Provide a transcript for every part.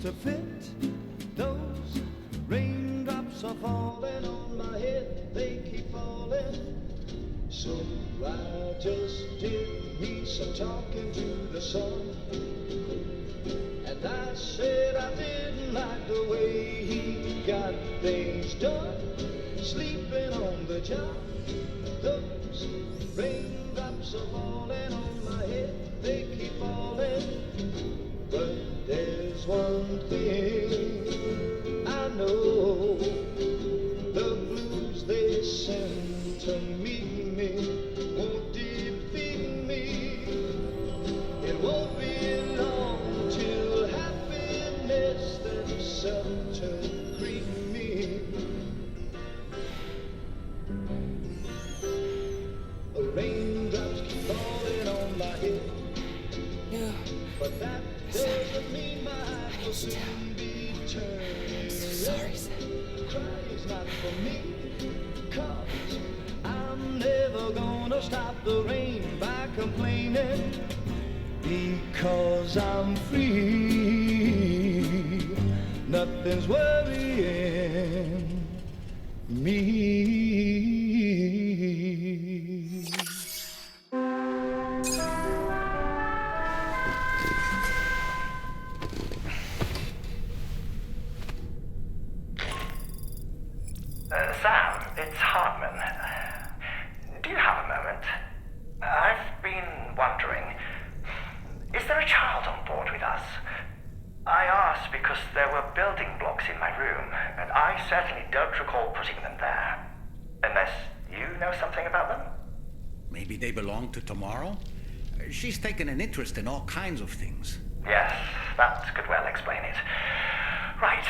to fit. Those raindrops are falling on my head, they keep falling. So I just did me some talking to the sun. And I said I didn't like the way he got things done. Sleeping on the job, those raindrops are falling on my head, they keep falling. But there's one thing I know, the blues they send to meet me won't defeat me. It won't be long till happiness themselves to greet me. Raindrops keep falling on my head. No. But that doesn't mean my heart will soon be turning. I'm so sorry, Sam. Crying's not for me, 'cause I'm never gonna stop the rain by complaining. Because I'm free, nothing's worrying me. Sam, it's Hartman. Do you have a moment? I've been wondering, is there a child on board with us? I asked because there were building blocks in my room, and I certainly don't recall putting them there. Unless you know something about them? Maybe they belong to Tomorrow? She's taken an interest in all kinds of things. Yes, that could well explain it. Right.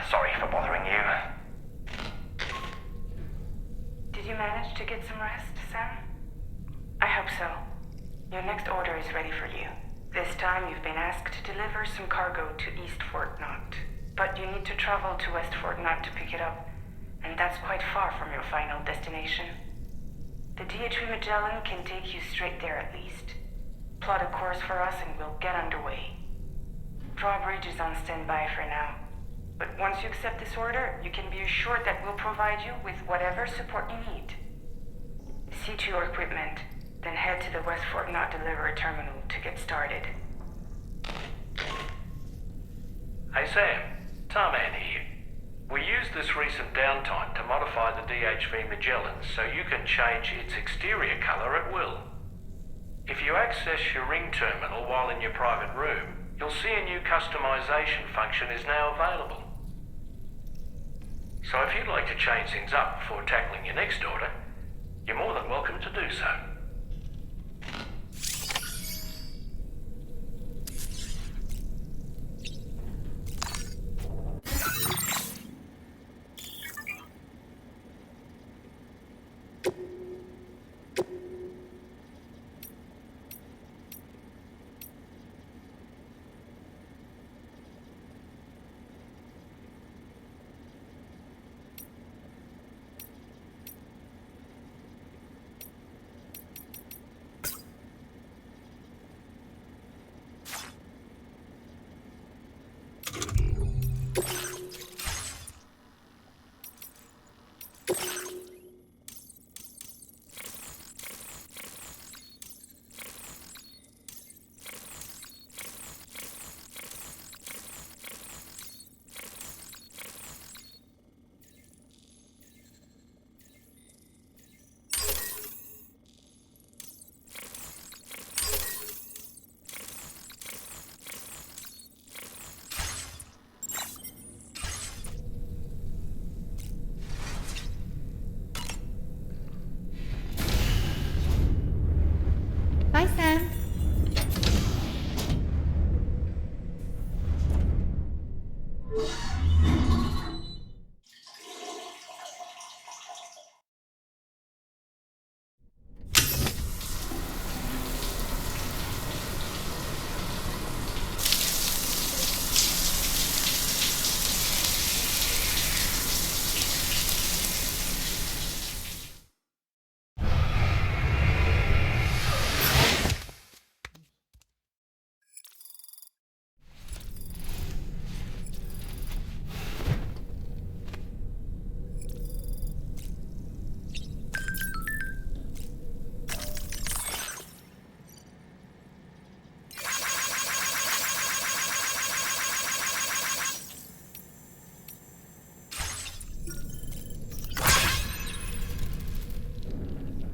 Sorry for bothering you. Did you manage to get some rest, Sam? I hope so. Your next order is ready for you. This time you've been asked to deliver some cargo to East Fort Knott. But you need to travel to West Fort Knott to pick it up, and that's quite far from your final destination. The DHV Magellan can take you straight there at least. Plot a course for us and we'll get underway. Drawbridge is on standby for now. But once you accept this order, you can be assured that we'll provide you with whatever support you need. See to your equipment, then head to the West Fort Knott delivery terminal to get started. Hey Sam, Tarman here. We used this recent downtime to modify the DHV Magellan so you can change its exterior colour at will. If you access your ring terminal while in your private room, you'll see a new customization function is now available. So if you'd like to change things up before tackling your next order, you're more than welcome to do so.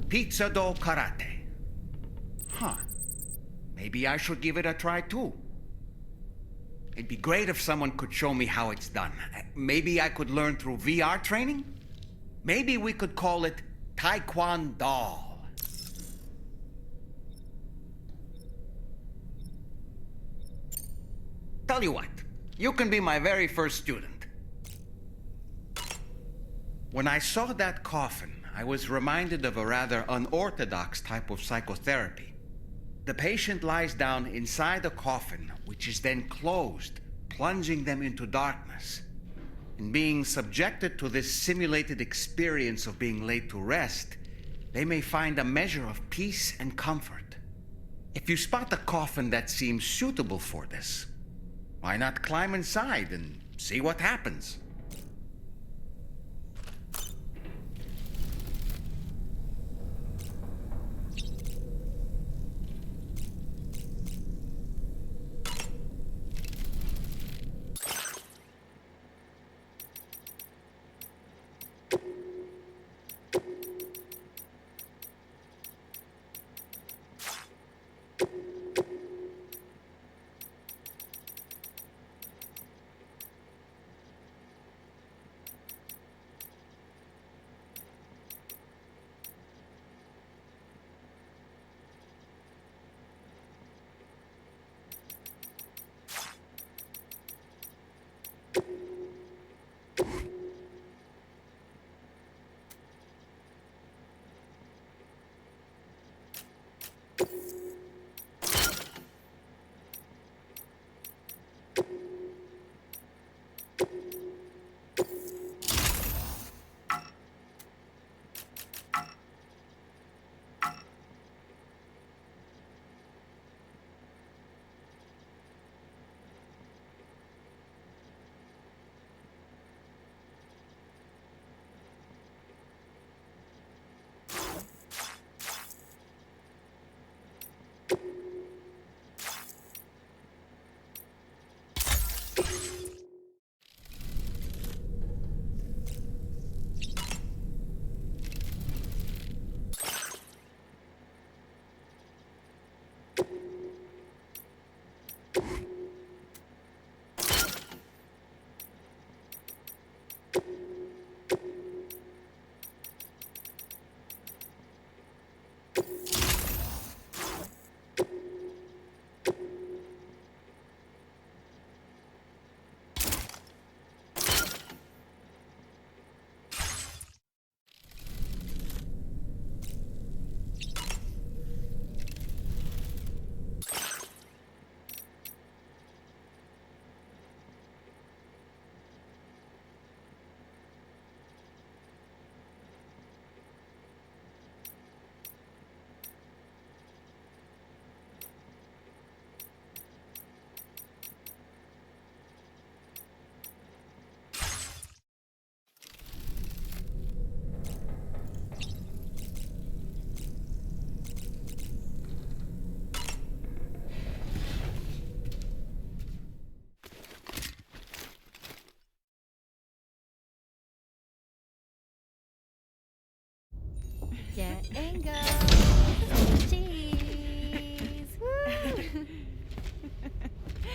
Pizza do karate. Huh. Maybe I should give it a try too. It'd be great if someone could show me how it's done. Maybe I could learn through VR training? Maybe we could call it Taekwondo. Tell you what, you can be my very first student. When I saw that coffin, I was reminded of a rather unorthodox type of psychotherapy. The patient lies down inside a coffin, which is then closed, plunging them into darkness. In being subjected to this simulated experience of being laid to rest, they may find a measure of peace and comfort. If you spot a coffin that seems suitable for this, why not climb inside and see what happens? Get and go. Cheese. Woo.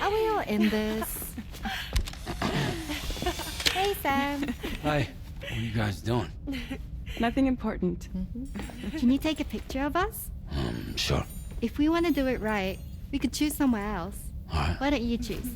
Are we all in this? Hey, Sam. Hi. What are you guys doing? Nothing important. Can you take a picture of us? Sure. If we want to do it right, we could choose somewhere else. All right. Why don't you choose?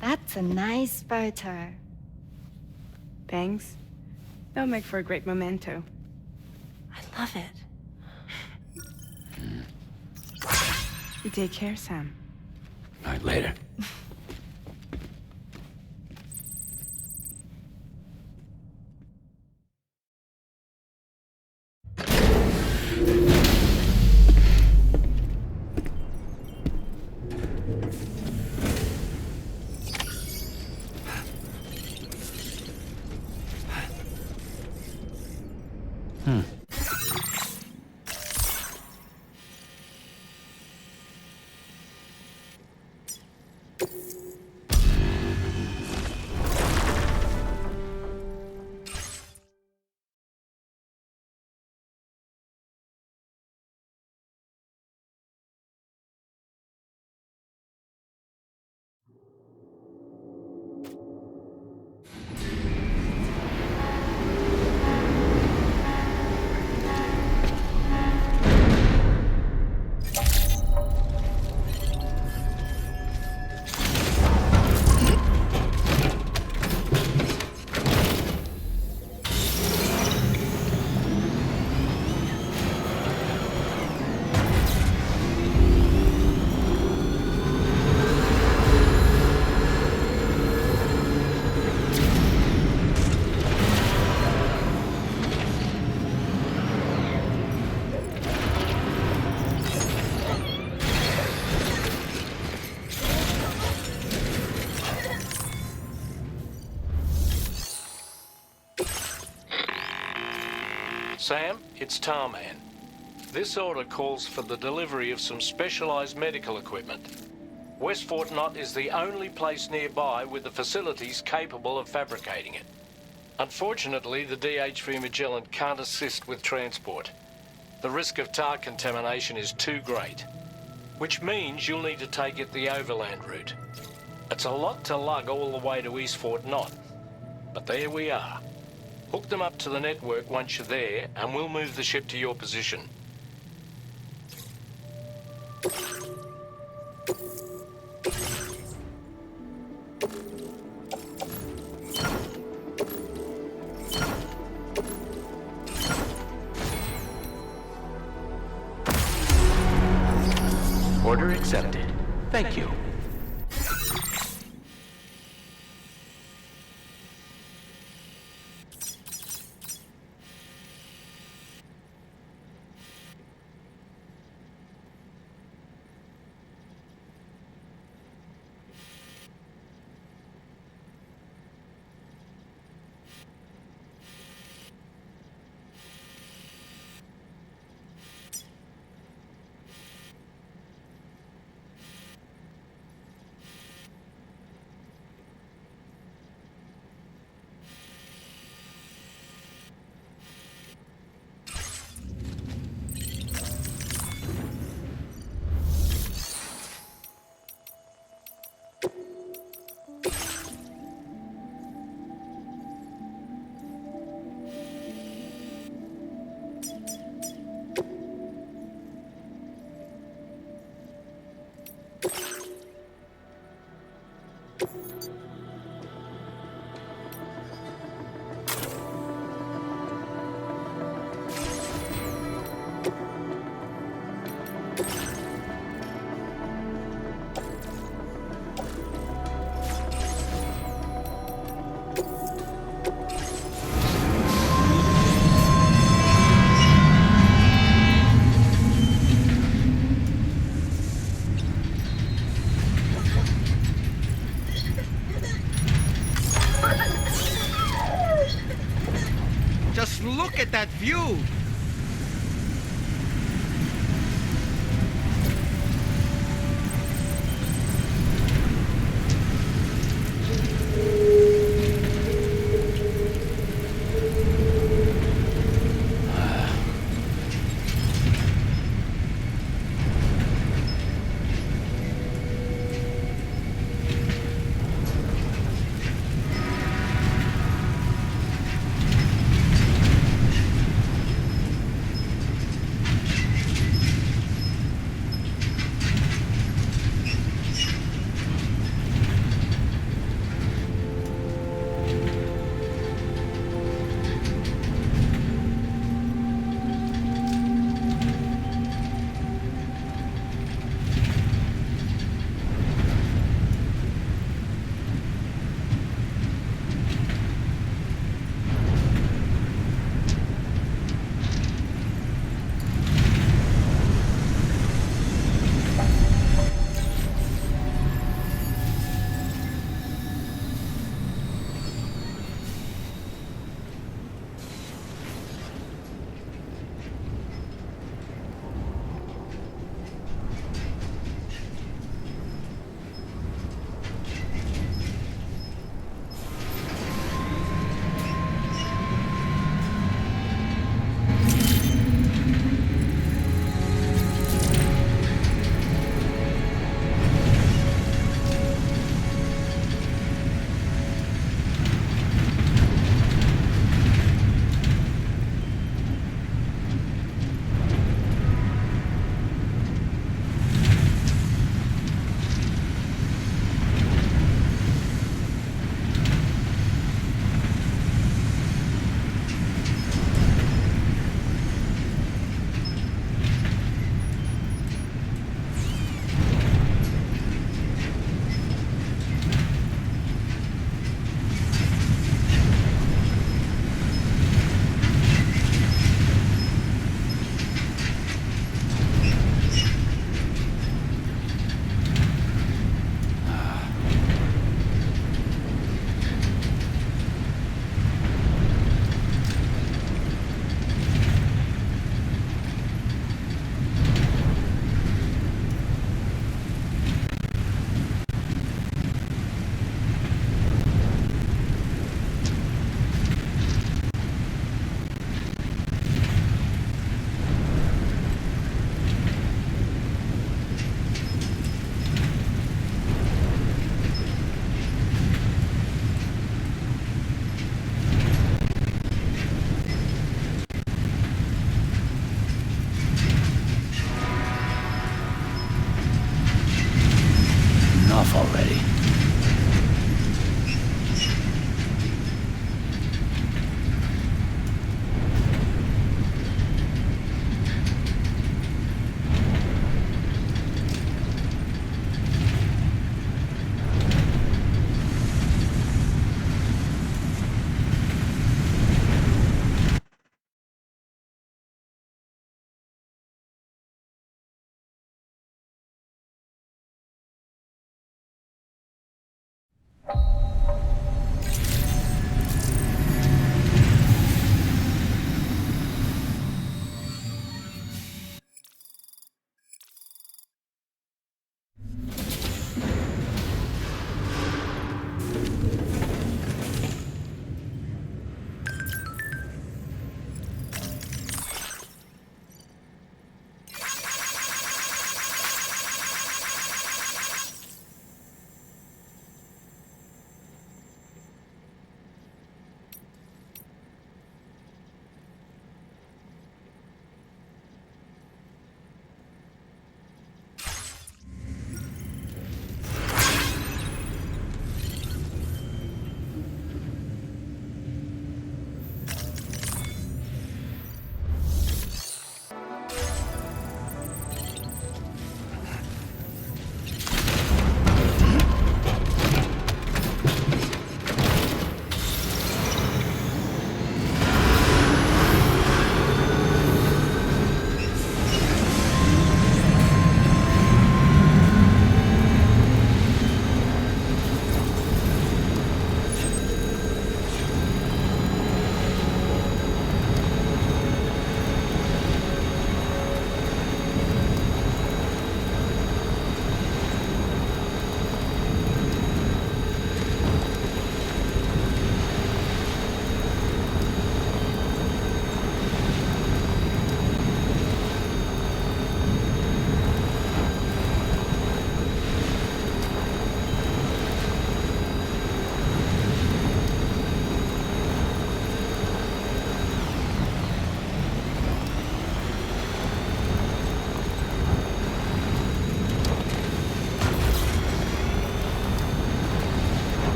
That's a nice photo. Thanks. They'll make for a great memento. love it. You take care, Sam. All right, later. Sam, it's Tarman. This order calls for the delivery of some specialized medical equipment. West Fort Knott is the only place nearby with the facilities capable of fabricating it. Unfortunately, the DHV Magellan can't assist with transport. The risk of tar contamination is too great, which means you'll need to take it the overland route. It's a lot to lug all the way to East Fort Knott, but there we are. Hook them up to the network once you're there, and we'll move the ship to your position. Order accepted. Thank you. Just look at that view!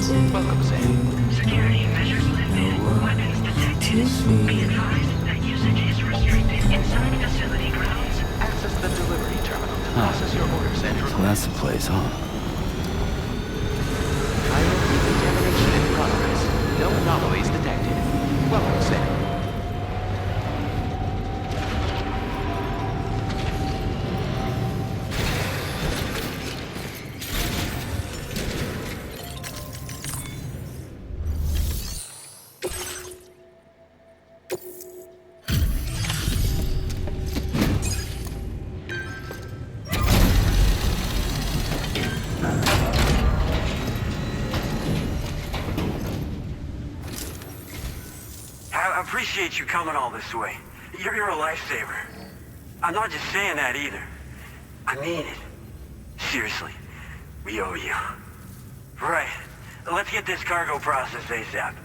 Welcome, Sam. Security measures lifted. Weapons detected. Be advised that usage is restricted inside facility grounds. Access the delivery terminal to process your orders and So requests. that's the place, huh? Chiral decontamination in progress. No anomalies detected. Welcome, Sam. I appreciate you coming all this way. You're a lifesaver. I'm not just saying that either. I mean it. Seriously, we owe you. Right. Let's get this cargo processed ASAP.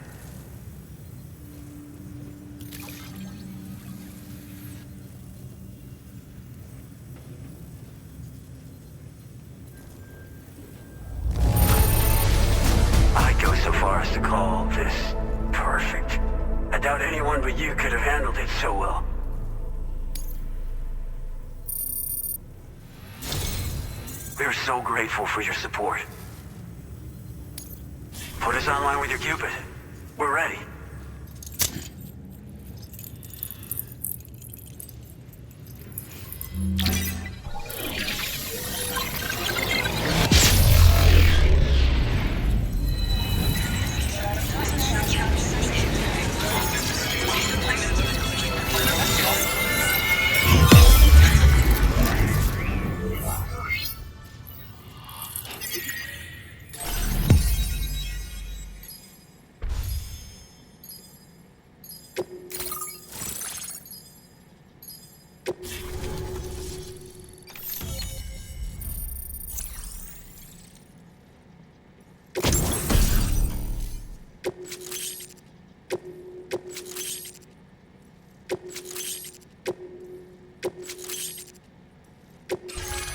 I'd go so far as to call this perfect. I doubt anyone but you could have handled it so well. We are so grateful for your support. Put us online with your Cupid. We're ready.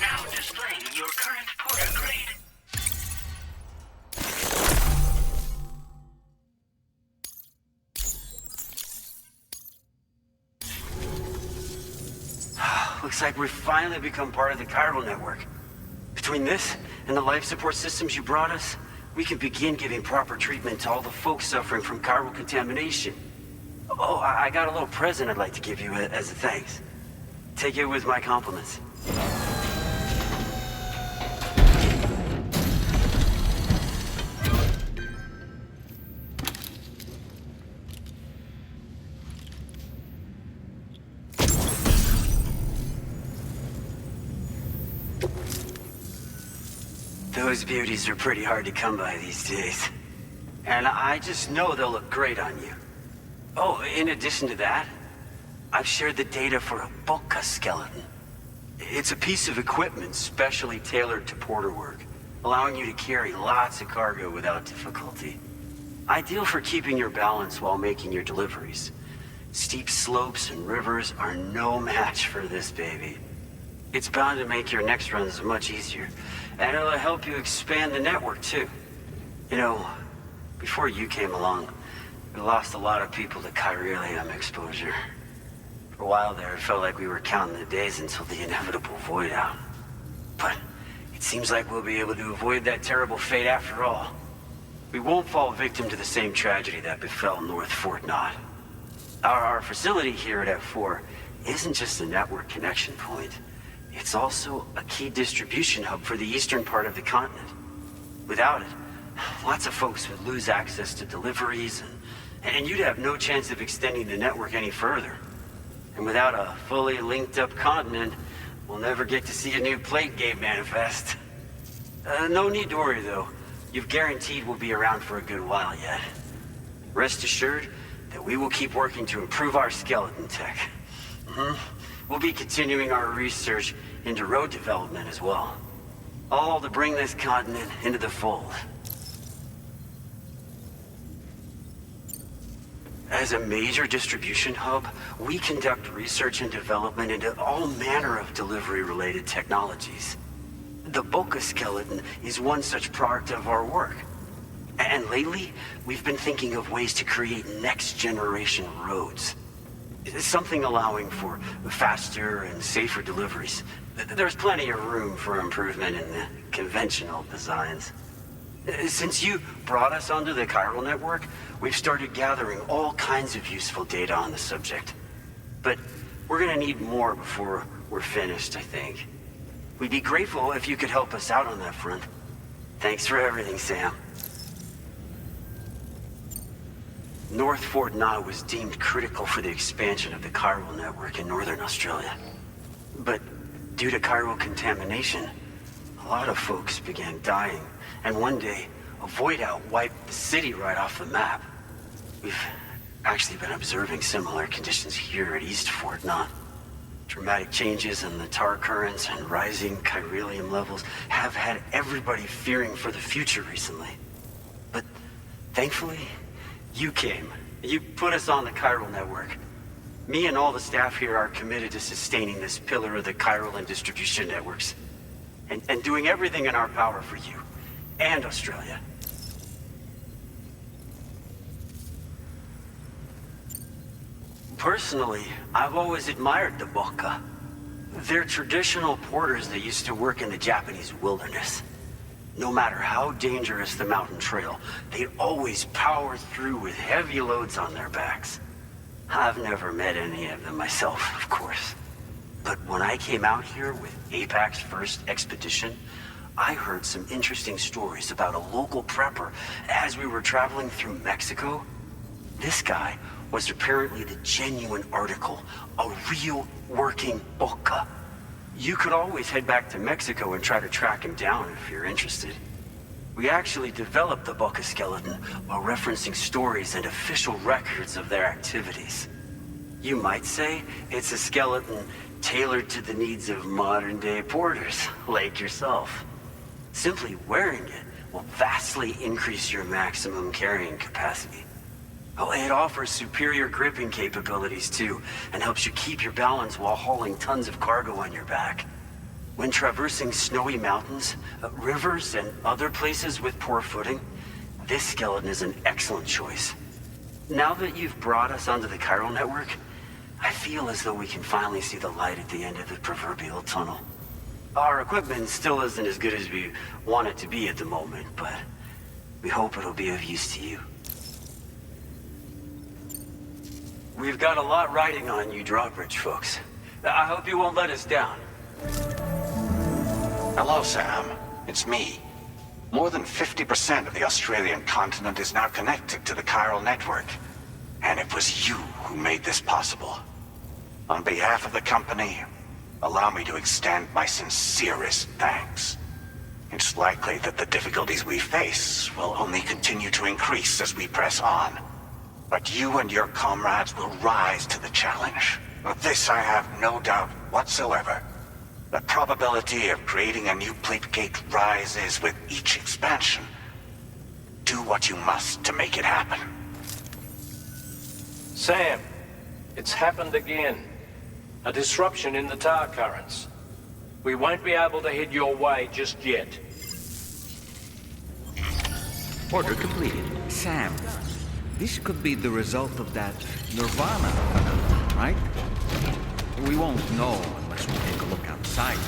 Now displaying your current porter grade. Looks like we've finally become part of the chiral network. Between this and the life support systems you brought us, we can begin giving proper treatment to all the folks suffering from chiral contamination. Oh, I got a little present I'd like to give you as a thanks. Take it with my compliments. Those beauties are pretty hard to come by these days. And I just know they'll look great on you. Oh, in addition to that, I've shared the data for a Boca skeleton. It's a piece of equipment specially tailored to porter work, allowing you to carry lots of cargo without difficulty. Ideal for keeping your balance while making your deliveries. Steep slopes and rivers are no match for this baby. It's bound to make your next runs much easier, and it'll help you expand the network too. You know, before you came along, we lost a lot of people to chiralium exposure. For a while there, it felt like we were counting the days until the inevitable void out. But it seems like we'll be able to avoid that terrible fate after all. We won't fall victim to the same tragedy that befell North Fort Knott. Our facility here at F4 isn't just a network connection point. It's also a key distribution hub for the eastern part of the continent. Without it, lots of folks would lose access to deliveries, and you'd have no chance of extending the network any further. And without a fully linked up continent, we'll never get to see a new plate game manifest. No need to worry though. You've guaranteed we'll be around for a good while yet. Rest assured that we will keep working to improve our skeleton tech. We'll be continuing our research into road development as well. All to bring this continent into the fold. As a major distribution hub, we conduct research and development into all manner of delivery-related technologies. The Boca skeleton is one such product of our work. And lately, we've been thinking of ways to create next-generation roads. Something allowing for faster and safer deliveries. There's plenty of room for improvement in the conventional designs. Since you brought us onto the chiral network, we've started gathering all kinds of useful data on the subject. But we're gonna need more before we're finished, I think. We'd be grateful if you could help us out on that front. Thanks for everything, Sam. North Fort Knott was deemed critical for the expansion of the chiral network in northern Australia. But due to chiral contamination, a lot of folks began dying, and one day, a void out wiped the city right off the map. We've actually been observing similar conditions here at East Fort Knott. Dramatic changes in the tar currents and rising chiralium levels have had everybody fearing for the future recently. But thankfully, you came. You put us on the chiral network. Me and all the staff here are committed to sustaining this pillar of the chiral and distribution networks. And doing everything in our power for you and Australia. Personally, I've always admired the Boka. They're traditional porters that used to work in the Japanese wilderness. No matter how dangerous the mountain trail, they'd always power through with heavy loads on their backs. I've never met any of them myself, of course. But when I came out here with APAC's first expedition, I heard some interesting stories about a local prepper as we were traveling through Mexico. This guy was apparently the genuine article, a real working Boka. You could always head back to Mexico and try to track him down if you're interested. We actually developed the Boka skeleton while referencing stories and official records of their activities. You might say it's a skeleton tailored to the needs of modern-day porters, like yourself. Simply wearing it will vastly increase your maximum carrying capacity. Oh, it offers superior gripping capabilities too, and helps you keep your balance while hauling tons of cargo on your back. When traversing snowy mountains, rivers, and other places with poor footing, this skeleton is an excellent choice. Now that you've brought us onto the chiral network, I feel as though we can finally see the light at the end of the proverbial tunnel. Our equipment still isn't as good as we want it to be at the moment, but we hope it'll be of use to you. We've got a lot riding on you drawbridge folks. I hope you won't let us down. Hello, Sam. It's me. More than 50% of the Australian continent is now connected to the chiral network. And it was you who made this possible. On behalf of the company, allow me to extend my sincerest thanks. It's likely that the difficulties we face will only continue to increase as we press on. But you and your comrades will rise to the challenge. Of this I have no doubt whatsoever. The probability of creating a new plate gate rises with each expansion. Do what you must to make it happen. Sam, it's happened again. A disruption in the tar currents. We won't be able to head your way just yet. Order completed. Sam, this could be the result of that Nirvana phenomenon, right? We won't know unless we take a look outside.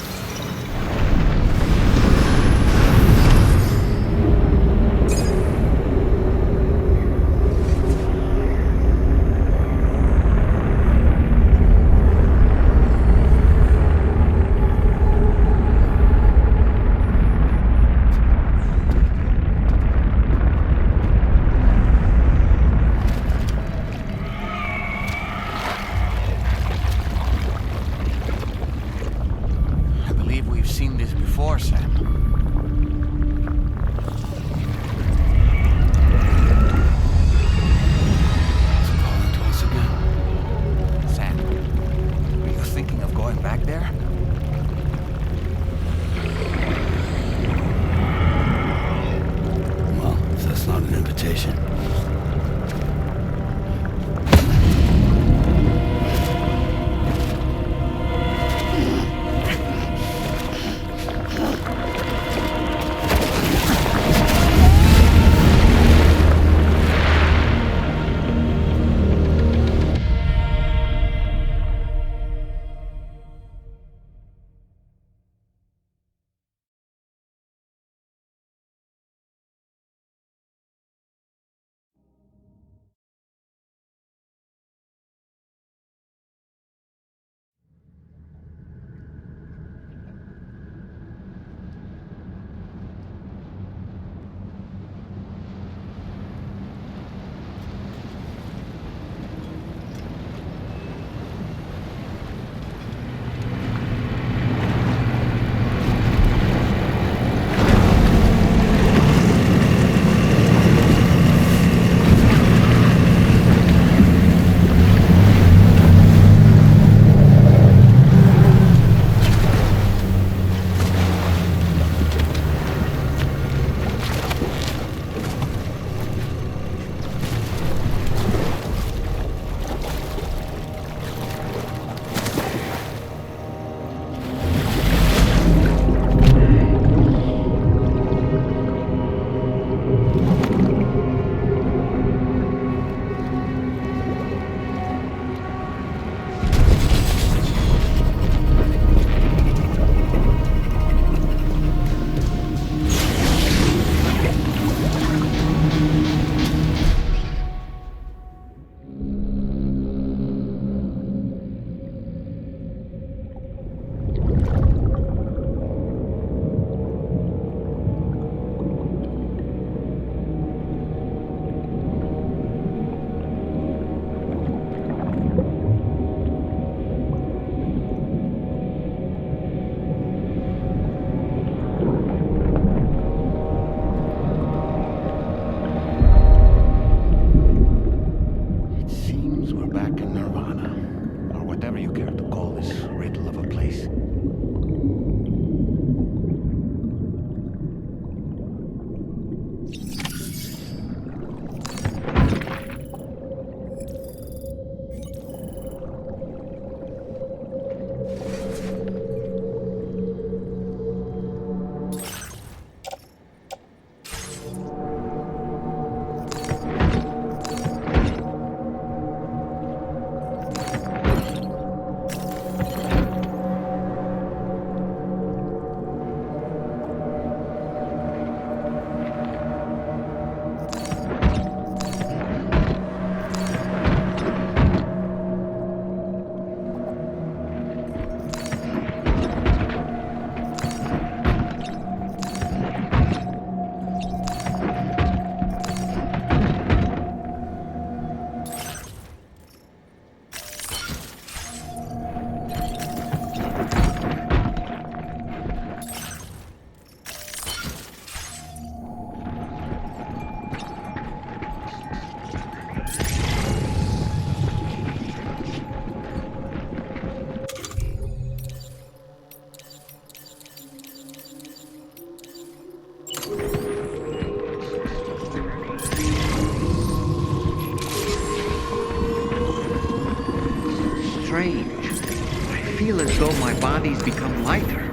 feel my body's become lighter.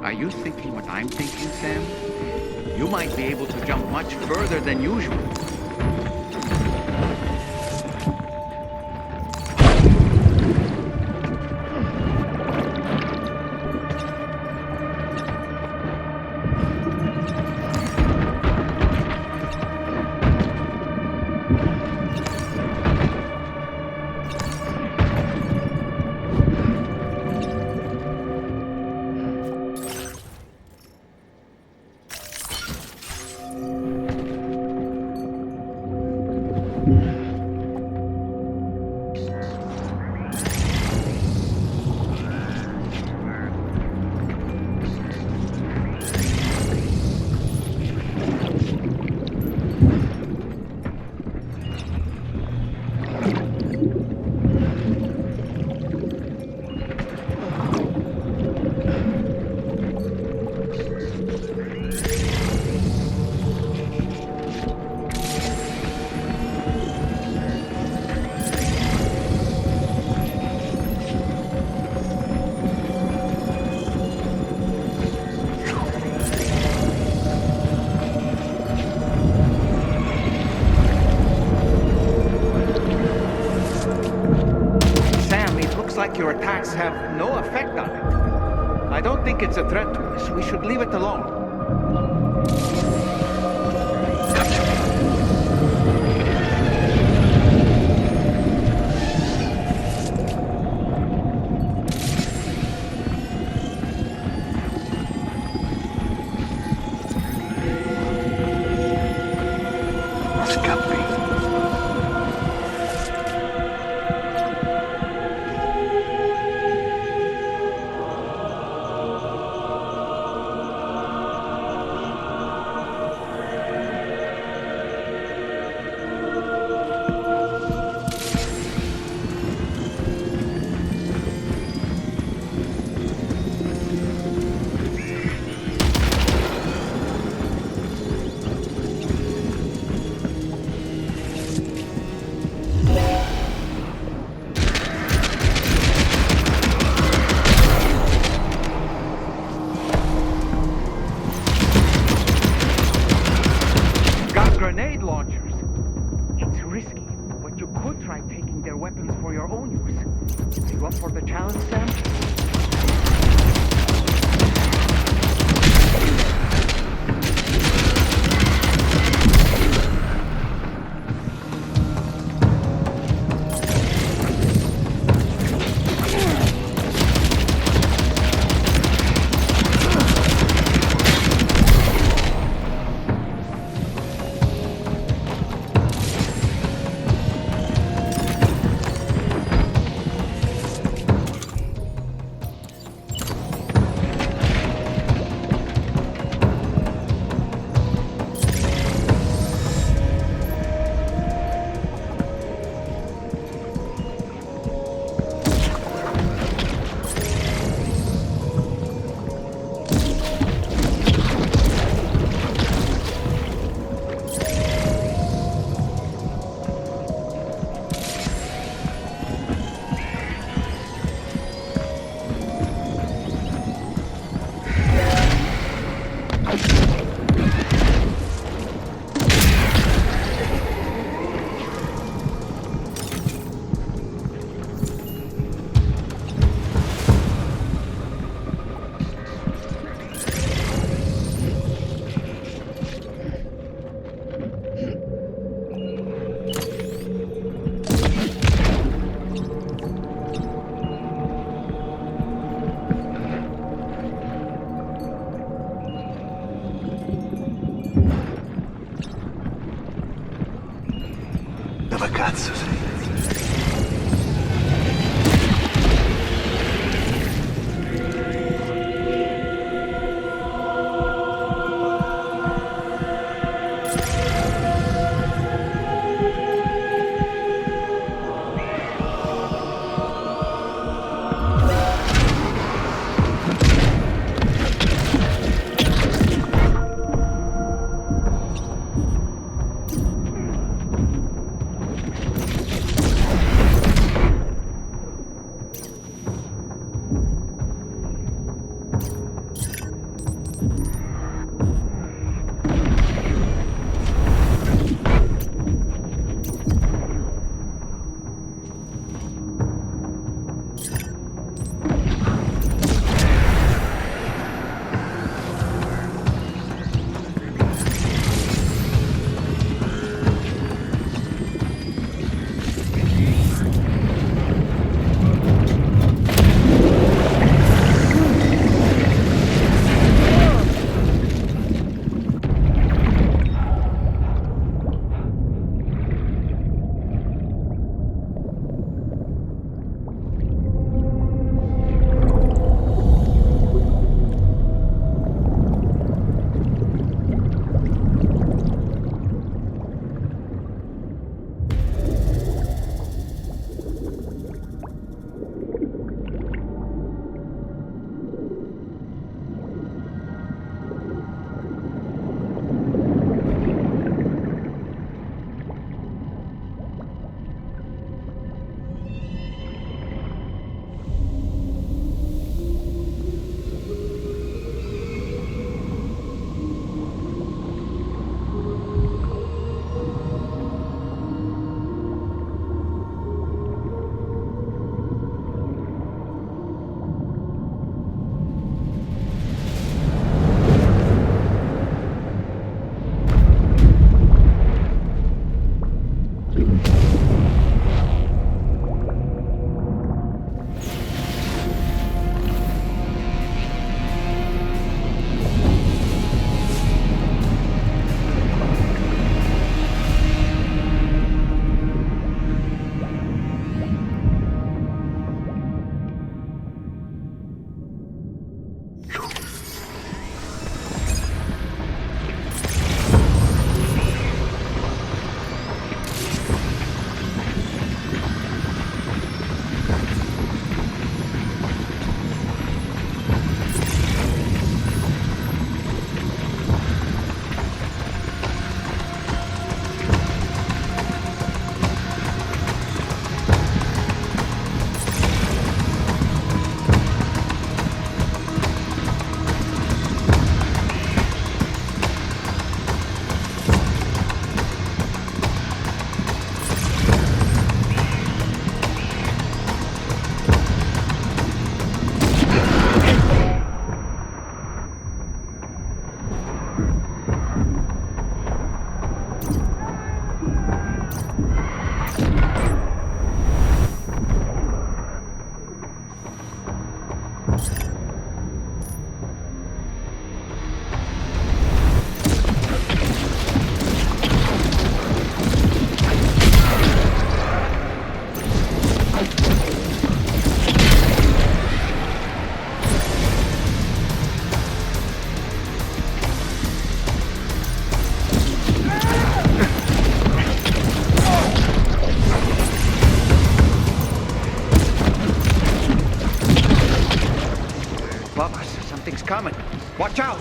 Are you thinking what I'm thinking, Sam? You might be able to jump much further than usual. Your attacks have no effect on it. I don't think it's a threat to us. We should leave it alone. Dove cazzo sei? coming. Watch out!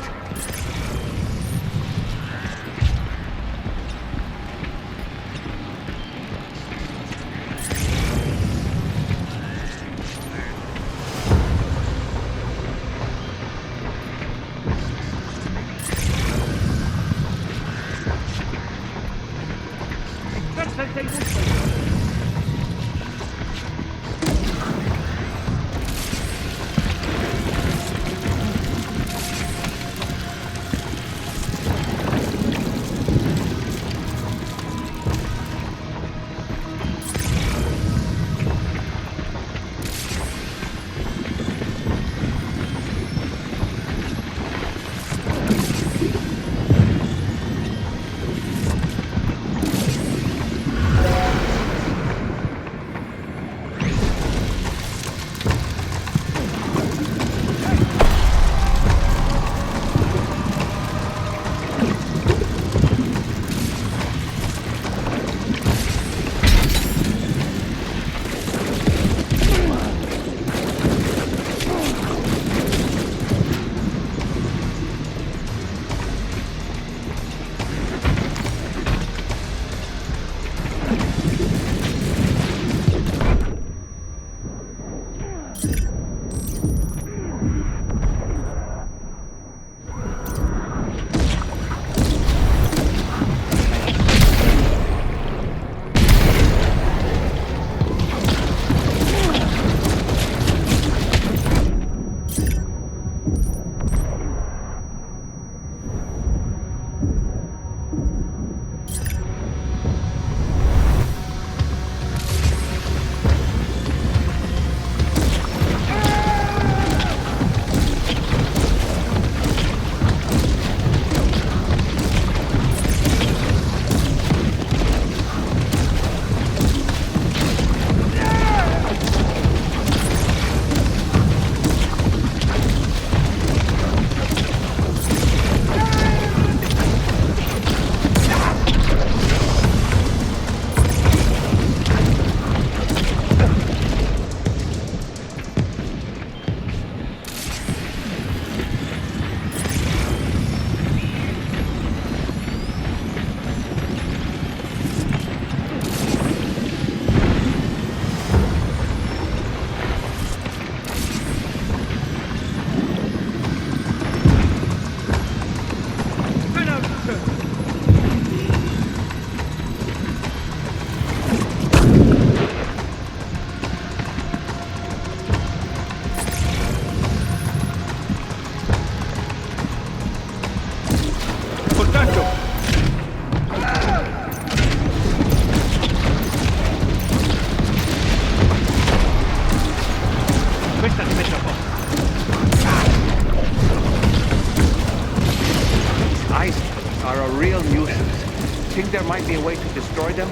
Think there might be a way to destroy them?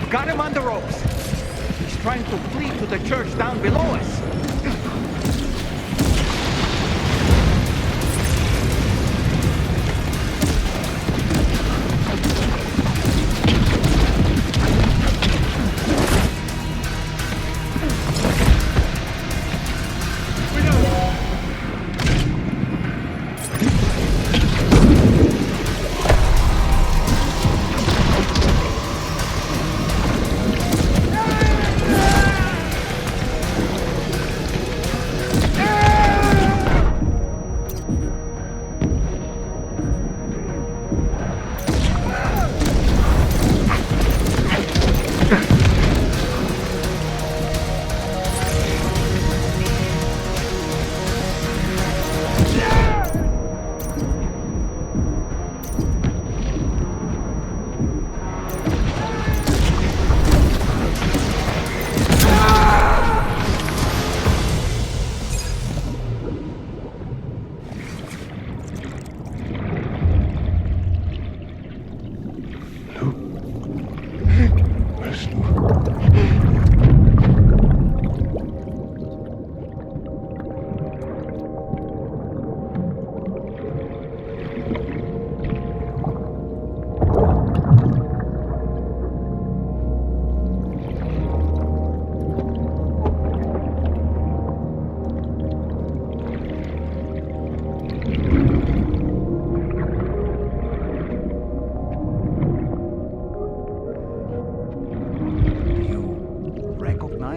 Got him on the ropes. He's trying to flee to the church down below us.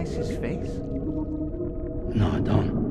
His face? No, I don't.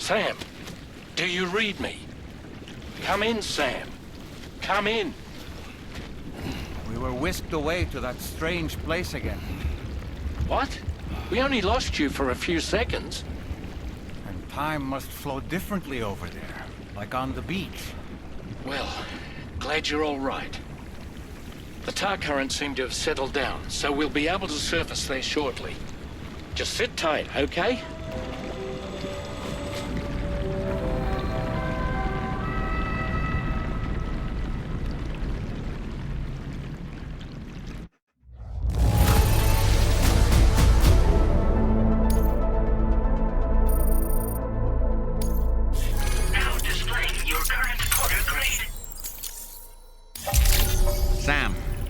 Sam, do you read me? Come in, Sam. Come in. We were whisked away to that strange place again. What? We only lost you for a few seconds. And time must flow differently over there, like on the beach. Well, glad you're all right. The tar currents seem to have settled down, so we'll be able to surface there shortly. Just sit tight, okay?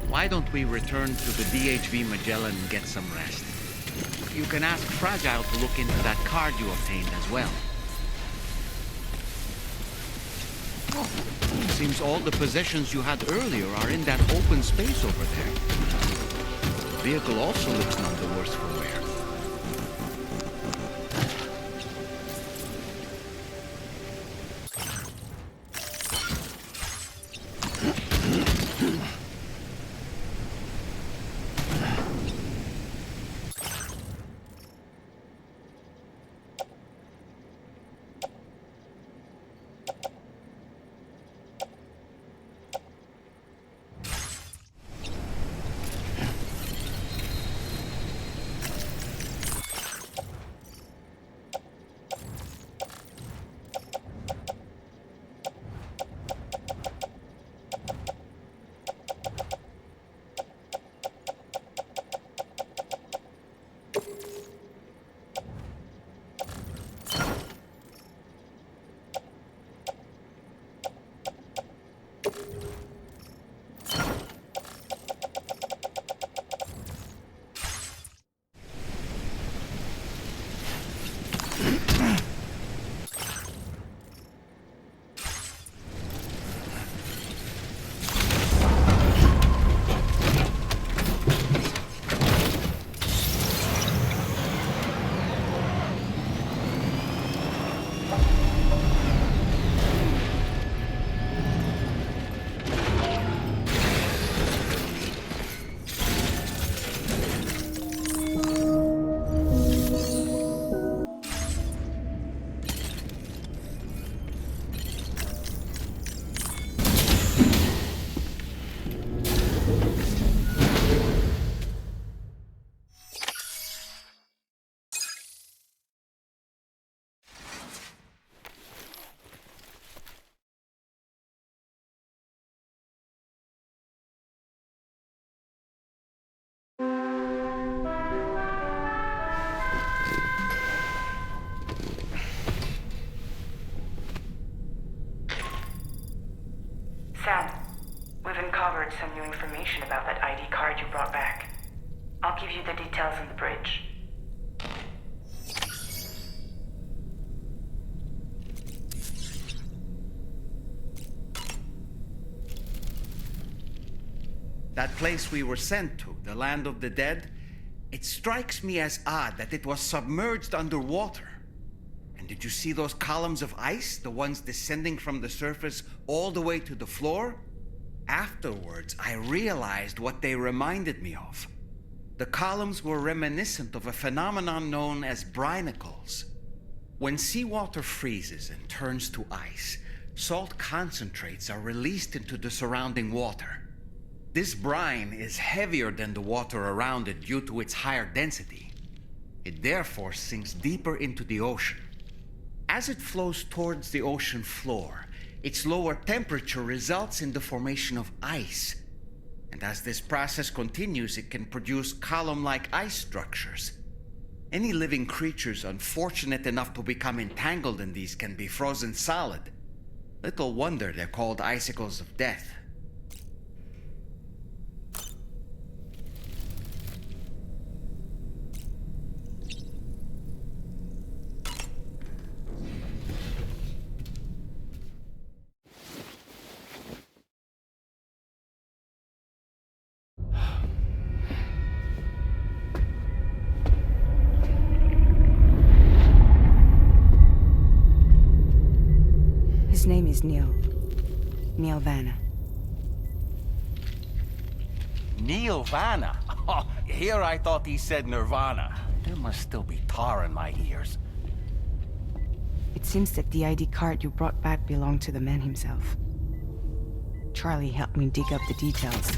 Why don't we return to the DHV Magellan and get some rest? You can ask Fragile to look into that card you obtained as well. Seems all the possessions you had earlier are in that open space over there. The vehicle also looks none the worse for wear. Sam, we've uncovered some new information about that ID card you brought back. I'll give you the details on the bridge. That place we were sent to, the land of the dead, it strikes me as odd that it was submerged underwater. And did you see those columns of ice, the ones descending from the surface all the way to the floor? Afterwards, I realized what they reminded me of. The columns were reminiscent of a phenomenon known as brinicles. When seawater freezes and turns to ice, salt concentrates are released into the surrounding water. This brine is heavier than the water around it due to its higher density. It therefore sinks deeper into the ocean. As it flows towards the ocean floor, its lower temperature results in the formation of ice. And as this process continues, it can produce column-like ice structures. Any living creatures unfortunate enough to become entangled in these can be frozen solid. Little wonder they're called icicles of death. His name is Neil. Neil Vanna. Neil Vanna? Oh, here I thought he said Nirvana. There must still be tar in my ears. It seems that the ID card you brought back belonged to the man himself. Charlie helped me dig up the details.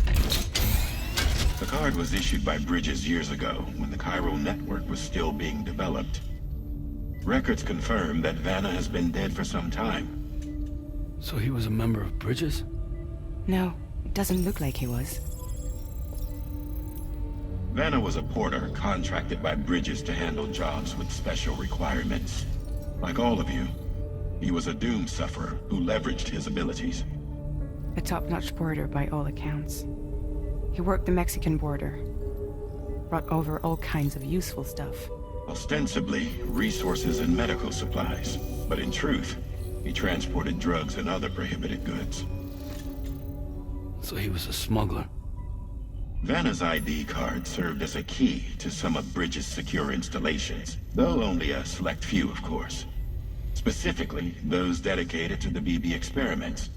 The card was issued by Bridges years ago, when the chiral network was still being developed. Records confirm that Vanna has been dead for some time. So he was a member of Bridges? No, it doesn't look like he was. Vanna was a porter contracted by Bridges to handle jobs with special requirements. Like all of you, he was a doom sufferer who leveraged his abilities. A top-notch porter by all accounts. He worked the Mexican border. Brought over all kinds of useful stuff. Ostensibly, resources and medical supplies. But in truth, he transported drugs and other prohibited goods. So he was a smuggler. Vanna's ID card served as a key to some of Bridges' secure installations, though only a select few, of course. Specifically, those dedicated to the BB experiments,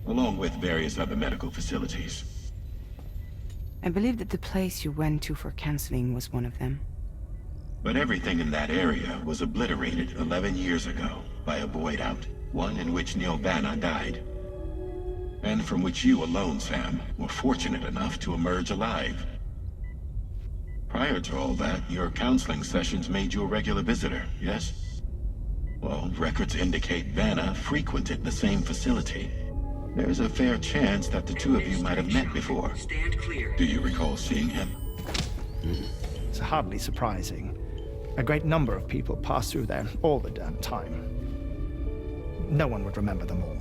along with various other medical facilities. I believe that the place you went to for counseling was one of them. But everything in that area was obliterated 11 years ago by a void out, one in which Neil Vanna died. And from which you alone, Sam, were fortunate enough to emerge alive. Prior to all that, your counseling sessions made you a regular visitor, yes? Well, records indicate Vanna frequented the same facility. There's a fair chance that the two of you might have met before. Stand clear. Do you recall seeing him? It's hardly surprising. A great number of people pass through there all the damn time. No one would remember them all.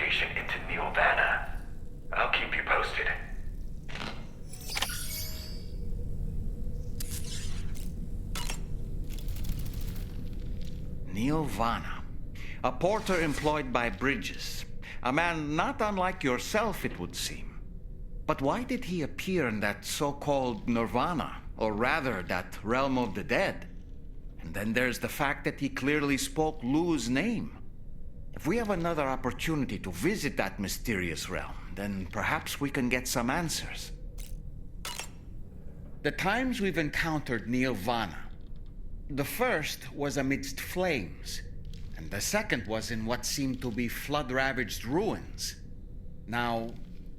communication into Nirvana. I'll keep you posted. Nirvana. A porter employed by Bridges. A man not unlike yourself, it would seem. But why did he appear in that so-called Nirvana? Or rather, that realm of the dead? And then there's the fact that he clearly spoke Lou's name. If we have another opportunity to visit that mysterious realm, then perhaps we can get some answers. The times we've encountered Nirvana. The first was amidst flames, and the second was in what seemed to be flood-ravaged ruins. Now,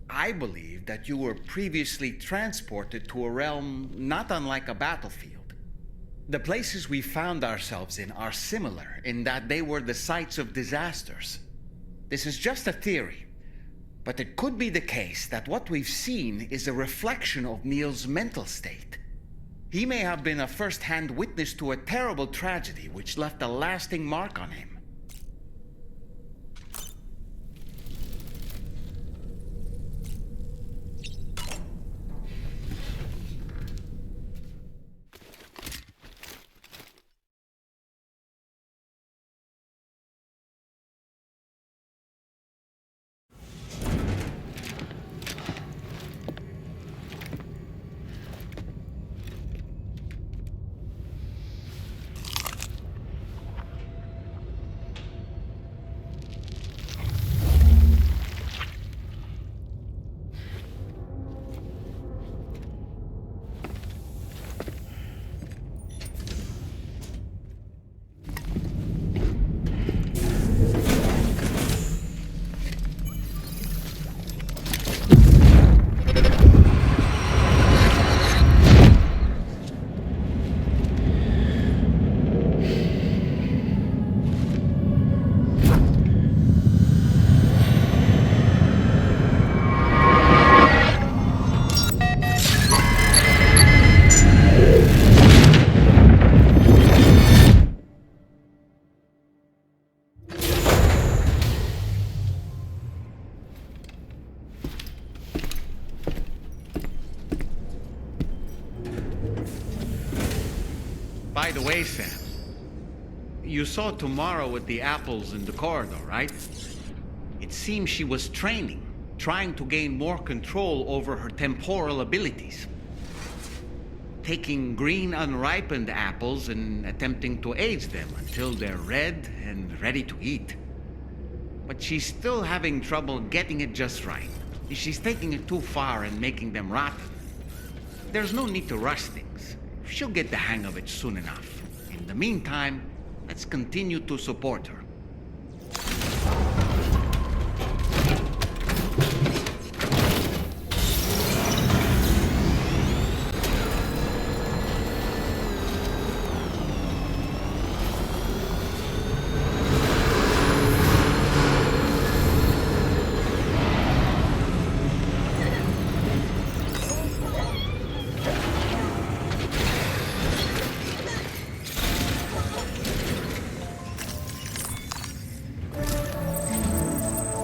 I believe that you were previously transported to a realm not unlike a battlefield. The places we found ourselves in are similar in that they were the sites of disasters. This is just a theory, but it could be the case that what we've seen is a reflection of Neil's mental state. He may have been a first-hand witness to a terrible tragedy which left a lasting mark on him. By the way, Sam, you saw Tomorrow with the apples in the corridor, right? It seems she was training, trying to gain more control over her temporal abilities. Taking green unripened apples and attempting to age them until they're red and ready to eat. But she's still having trouble getting it just right. She's taking it too far and making them rotten. There's no need to rush things. She'll get the hang of it soon enough. In the meantime, let's continue to support her.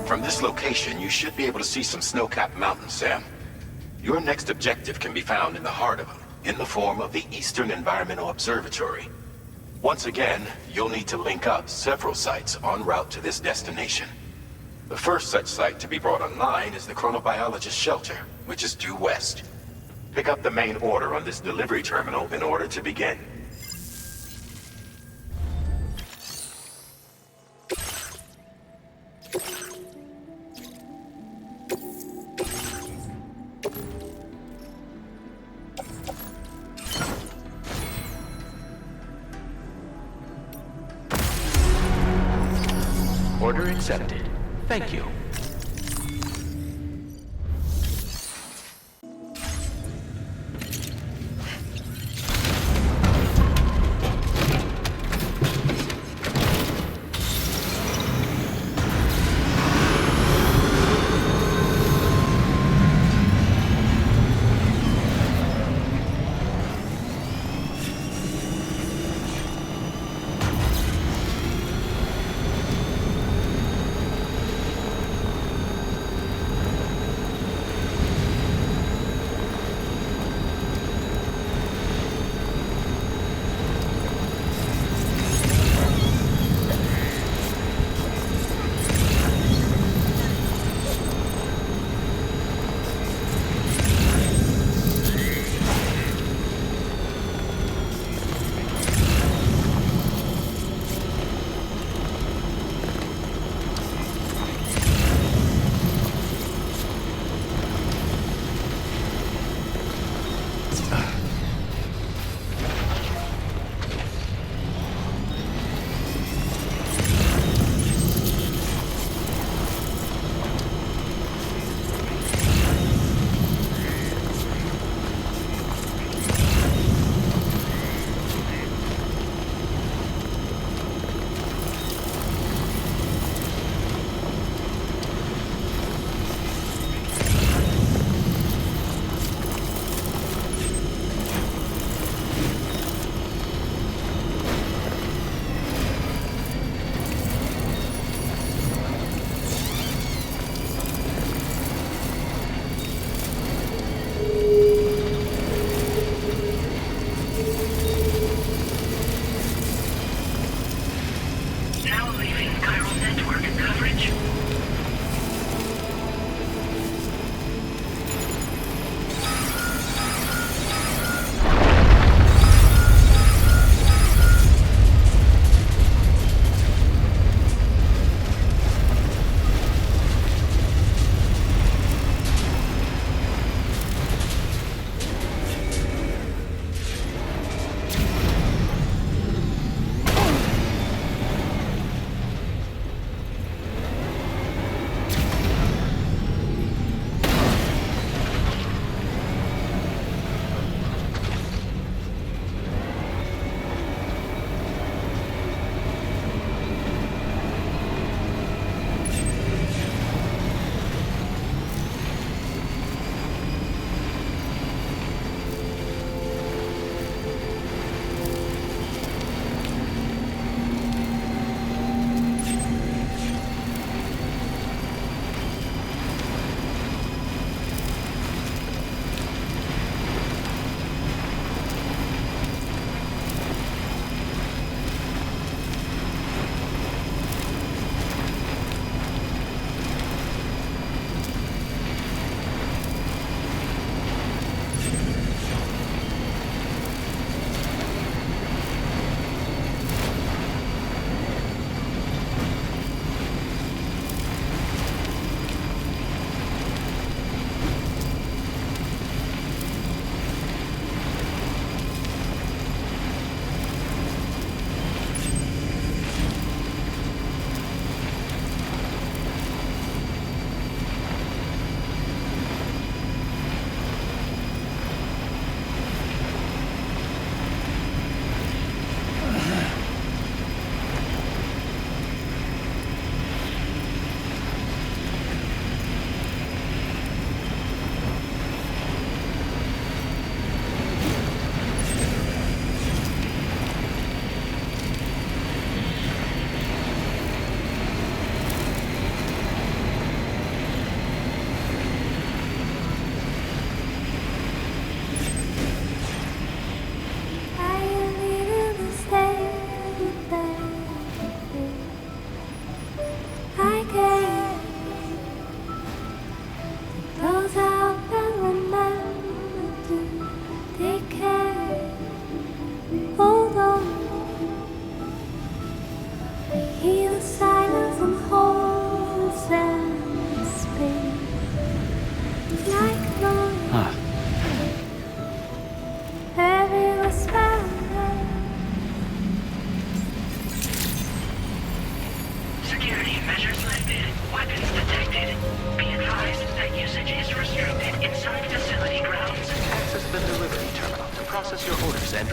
From this location, you should be able to see some snow-capped mountains, Sam. Your next objective can be found in the heart of them, in the form of the Eastern Environmental Observatory. Once again, you'll need to link up several sites en route to this destination. The first such site to be brought online is the Chronobiologist Shelter, which is due west. Pick up the main order on this delivery terminal in order to begin. Order accepted. Thank you.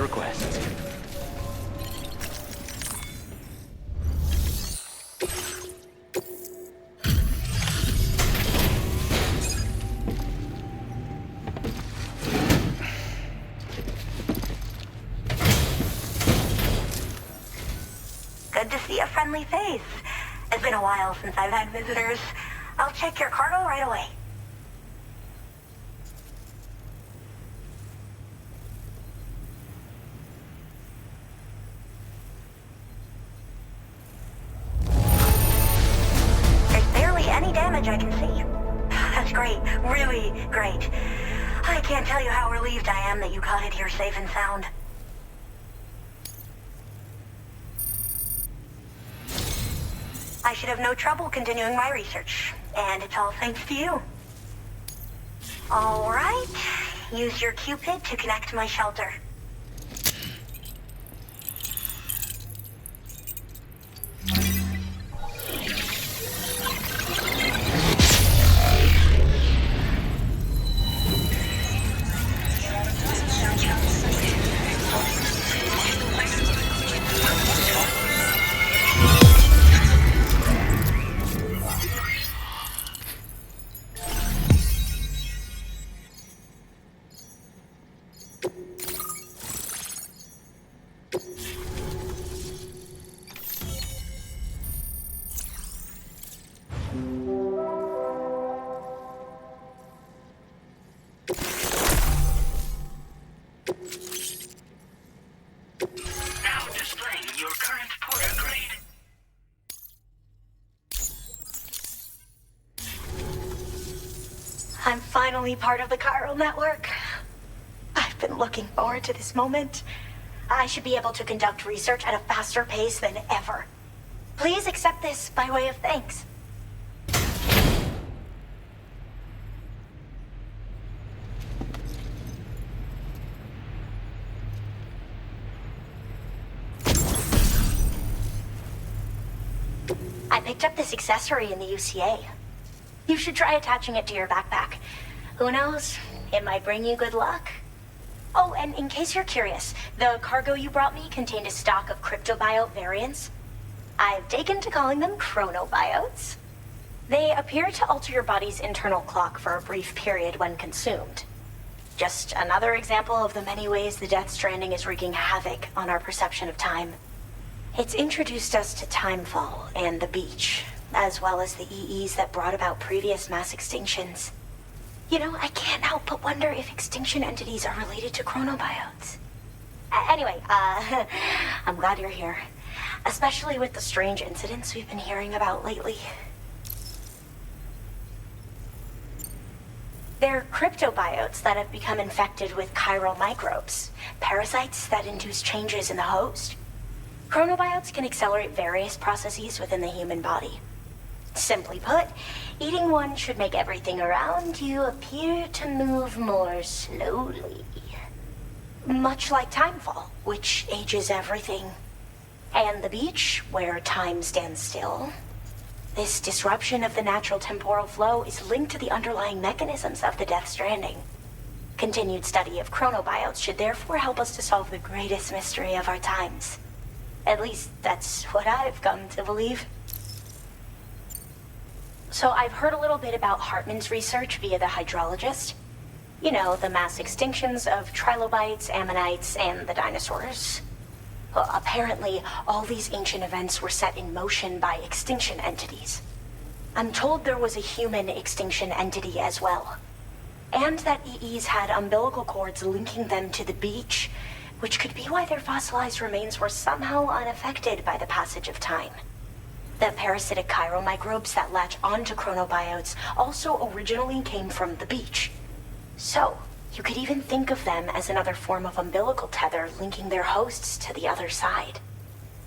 requests. Good to see a friendly face. It's been a while since I've had visitors. I'll check your cargo right away. There's barely any damage I can see. That's great. Really great. I can't tell you how relieved I am that you got it here safe and sound. I should have no trouble continuing my research, and it's all thanks to you. All right, use your Cupid to connect to my shelter. Now displaying your current porter grade. I'm finally part of the chiral network. I've been looking forward to this moment. I should be able to conduct research at a faster pace than ever. Please accept this by way of thanks. I picked up this accessory in the UCA. You should try attaching it to your backpack. Who knows? It might bring you good luck. Oh, and in case you're curious, the cargo you brought me contained a stock of cryptobiote variants. I've taken to calling them chronobiotes. They appear to alter your body's internal clock for a brief period when consumed. Just another example of the many ways the Death Stranding is wreaking havoc on our perception of time. It's introduced us to timefall and the beach, as well as the EEs that brought about previous mass extinctions. You know, I can't help but wonder if extinction entities are related to chronobiotes. Anyway, I'm glad you're here. Especially with the strange incidents we've been hearing about lately. They're cryptobiotes that have become infected with chiral microbes, parasites that induce changes in the host. Chronobiotes can accelerate various processes within the human body. Simply put, eating one should make everything around you appear to move more slowly. Much like timefall, which ages everything. And the beach, where time stands still. This disruption of the natural temporal flow is linked to the underlying mechanisms of the Death Stranding. Continued study of chronobiotes should therefore help us to solve the greatest mystery of our times. At least, that's what I've come to believe. So I've heard a little bit about Hartman's research via the hydrologist. You know, the mass extinctions of trilobites, ammonites, and the dinosaurs. Well, apparently, all these ancient events were set in motion by extinction entities. I'm told there was a human extinction entity as well. And that EEs had umbilical cords linking them to the beach, which could be why their fossilized remains were somehow unaffected by the passage of time. The parasitic chiral microbes that latch onto chronobiotes also originally came from the beach. So, you could even think of them as another form of umbilical tether linking their hosts to the other side.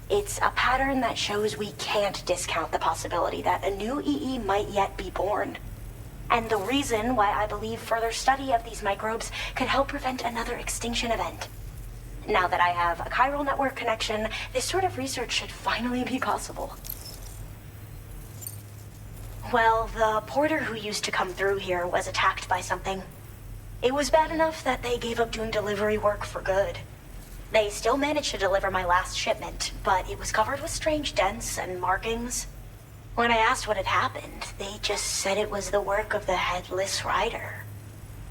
It's a pattern that shows we can't discount the possibility that a new EE might yet be born. And the reason why I believe further study of these microbes could help prevent another extinction event. Now that I have a chiral network connection, this sort of research should finally be possible. Well, the porter who used to come through here was attacked by something. It was bad enough that they gave up doing delivery work for good. They still managed to deliver my last shipment, but it was covered with strange dents and markings. When I asked what had happened, they just said it was the work of the Headless Rider.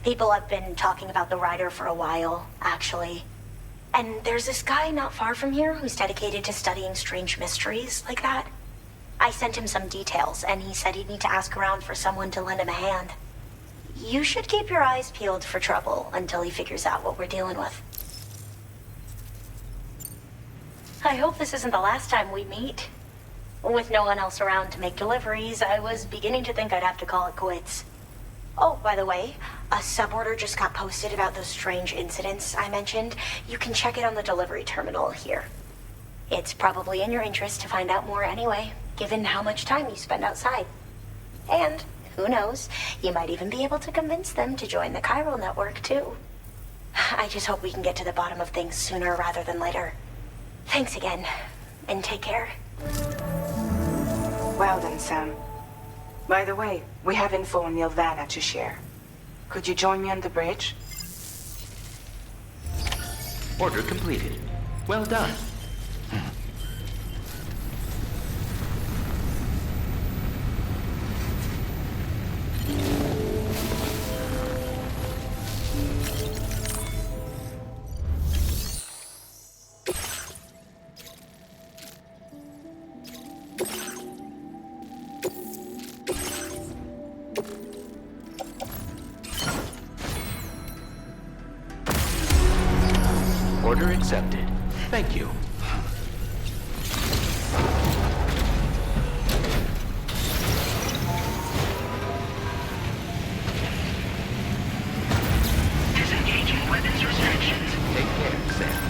People have been talking about the Rider for a while, actually. And there's this guy not far from here who's dedicated to studying strange mysteries like that. I sent him some details, and he said he'd need to ask around for someone to lend him a hand. You should keep your eyes peeled for trouble until he figures out what we're dealing with. I hope this isn't the last time we meet. With no one else around to make deliveries, I was beginning to think I'd have to call it quits. Oh, by the way, a suborder just got posted about those strange incidents I mentioned. You can check it on the delivery terminal here. It's probably in your interest to find out more anyway, given how much time you spend outside. And, who knows, you might even be able to convince them to join the chiral network, too. I just hope we can get to the bottom of things sooner rather than later. Thanks again, and take care. Well done, Sam. By the way, we have info on Nilvana to share. Could you join me on the bridge? Order completed. Well done. Order accepted. Thank you. Disengaging weapons restrictions. Take care, Sam.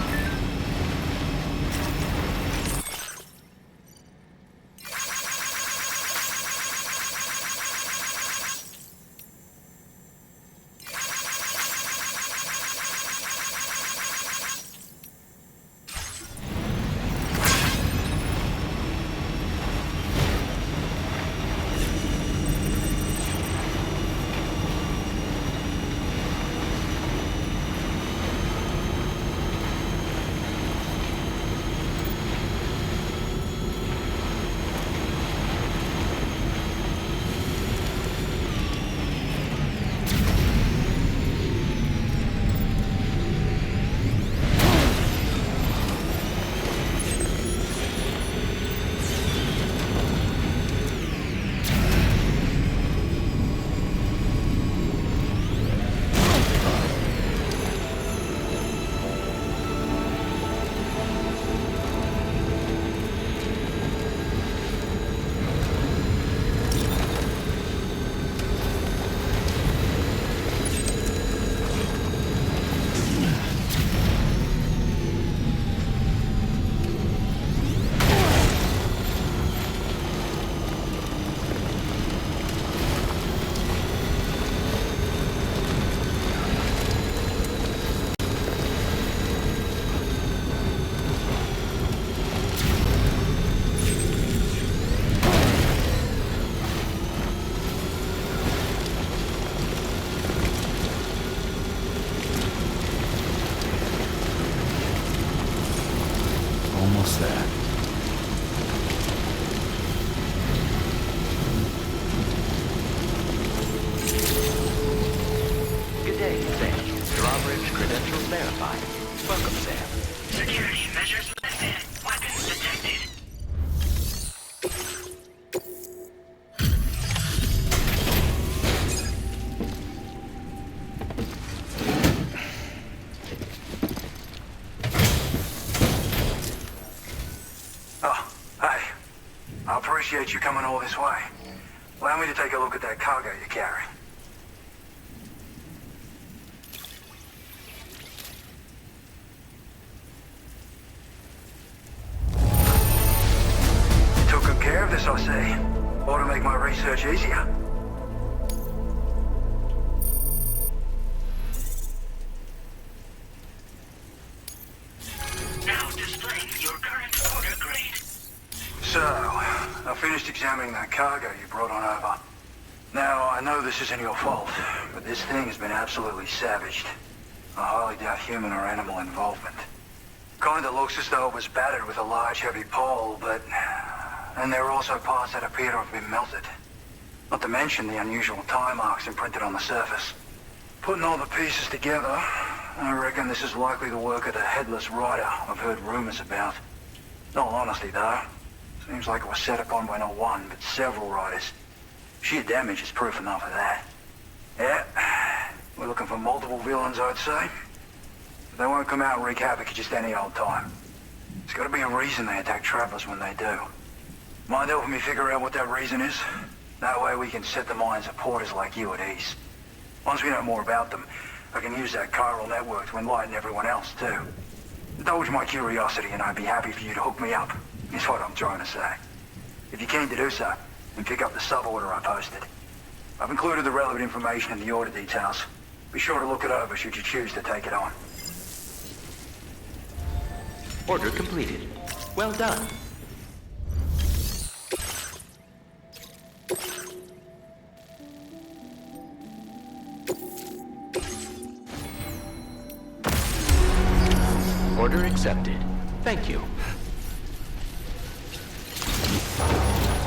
Almost there. Good day, Sam. Drawbridge credentials verified. Welcome, Sam. Security measures lifted. Weapons detected. Oh, hey. I appreciate you coming all this way. Allow me to take a look at that cargo you're carrying. You took good care of this, I see. Ought to make my research easier. Now displaying your current order grade. So, I finished examining that cargo you brought on over. Now, I know this isn't your fault, but this thing has been absolutely savaged. I highly doubt human or animal involvement. Kinda looks as though it was battered with a large heavy pole, but... And there are also parts that appear to have been melted. Not to mention the unusual tie marks imprinted on the surface. Putting all the pieces together, I reckon this is likely the work of the Headless Rider I've heard rumors about. In all honesty, though, seems like it was set upon by not one, but several riders. Sheer damage is proof enough of that. Yeah, we're looking for multiple villains, I'd say. But they won't come out and wreak havoc at just any old time. There's gotta be a reason they attack travelers when they do. Mind helping me figure out what that reason is? That way we can set the minds of porters like you at ease. Once we know more about them, I can use that chiral network to enlighten everyone else, too. Indulge my curiosity and I'd be happy for you to hook me up, is what I'm trying to say. If you're keen to do so, then pick up the sub-order I posted. I've included the relevant information in the order details. Be sure to look it over should you choose to take it on. Order completed. Well done. Order accepted. Thank you.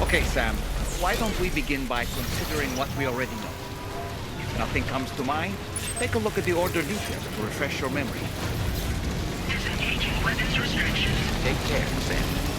Okay, Sam. Why don't we begin by considering what we already know? If nothing comes to mind, take a look at the order details to refresh your memory. Disengaging weapons restrictions. Take care, Sam.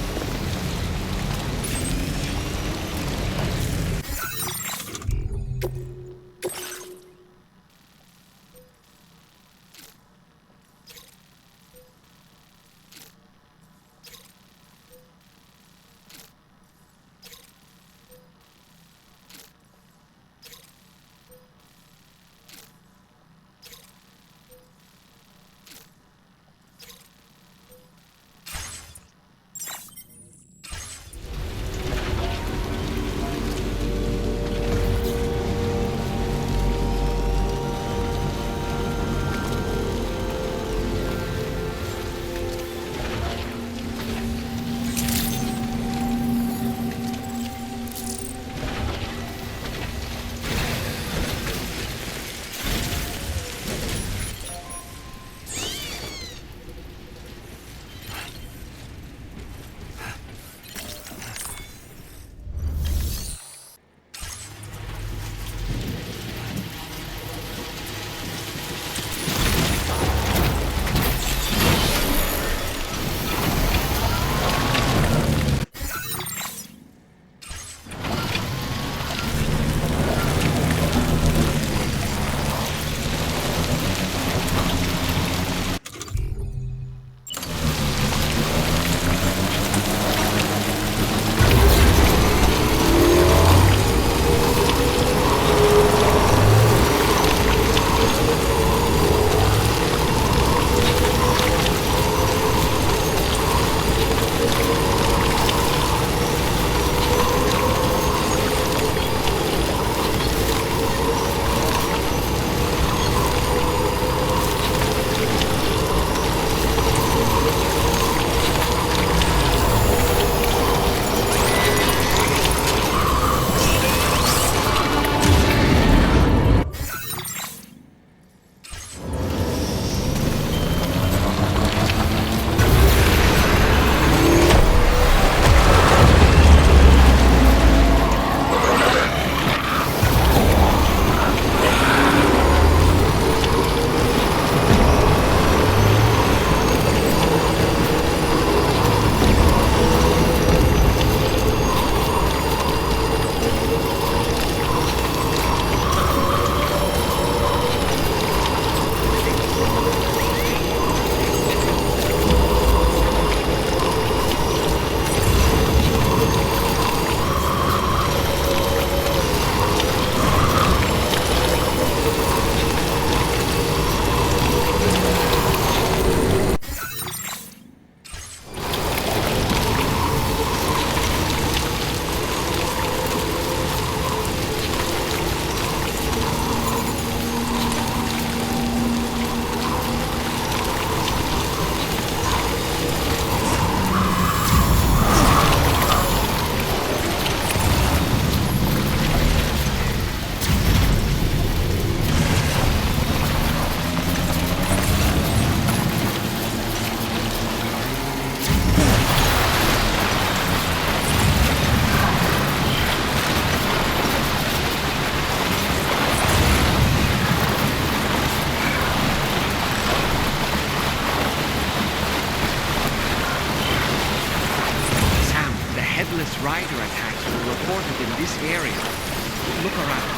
look around.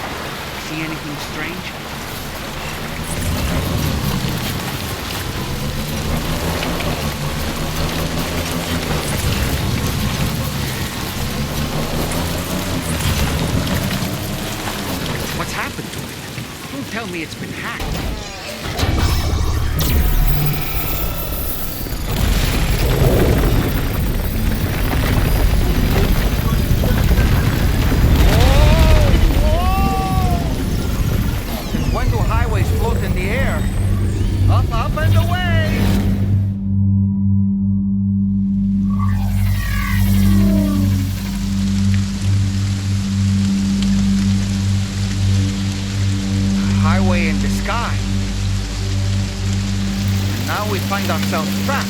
See anything strange? What's happened to it? Don't tell me it's been hacked. When do highways float in the air? Up, up, and away! Highway in the sky. And now we find ourselves trapped.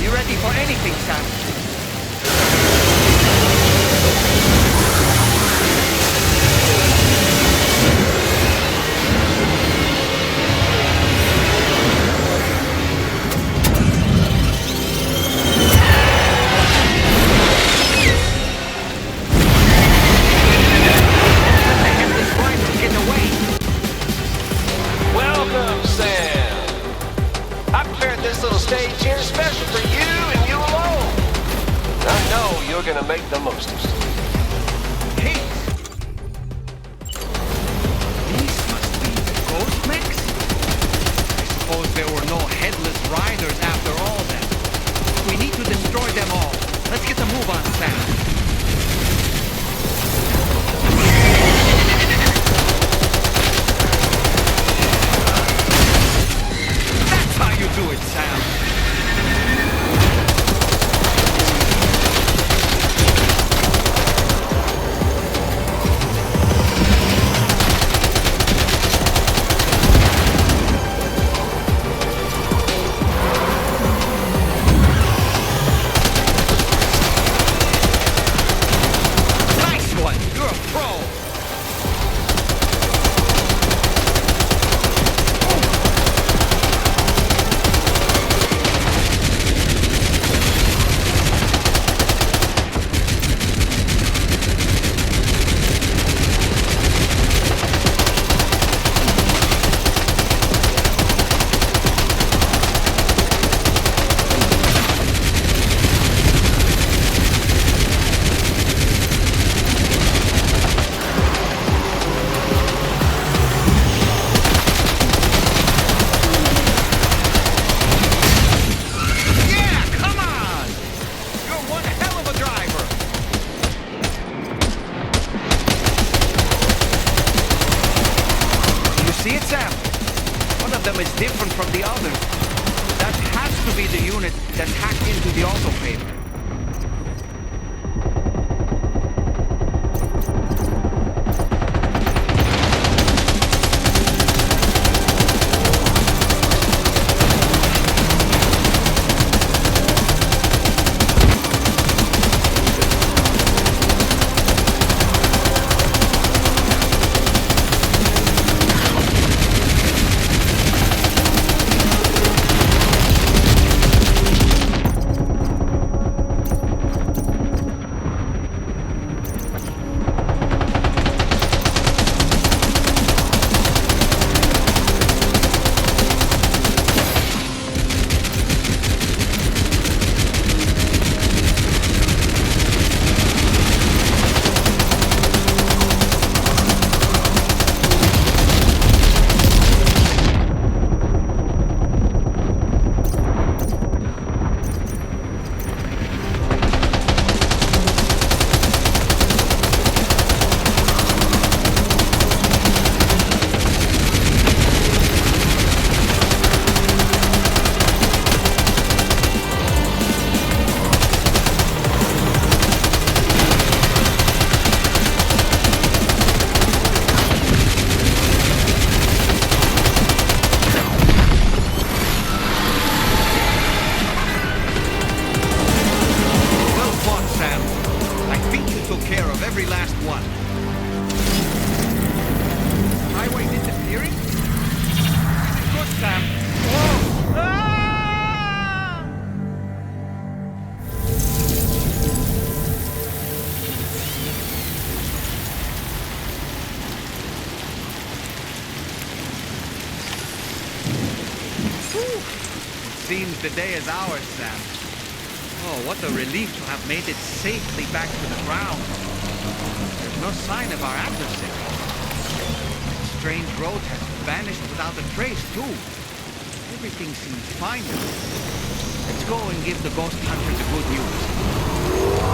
You ready for anything, Sam? Welcome, Sam. I prepared this little stage here special for you and you alone. I know you're gonna make the most of it. Hey! These must be the ghost mechs? I suppose there were no headless riders after all then. We need to destroy them all. Let's get a move on, Sam. How you do it, Sam? Nice one! You're a pro! See it, Sam? One of them is different from the others. That has to be the unit that's hacked into the autoclave. seems the day is ours, Sam. Oh, what a relief to have made it safely back to the ground. There's no sign of our adversary. That strange road has vanished without a trace, too. Everything seems fine now. Let's go and give the ghost hunter the good news.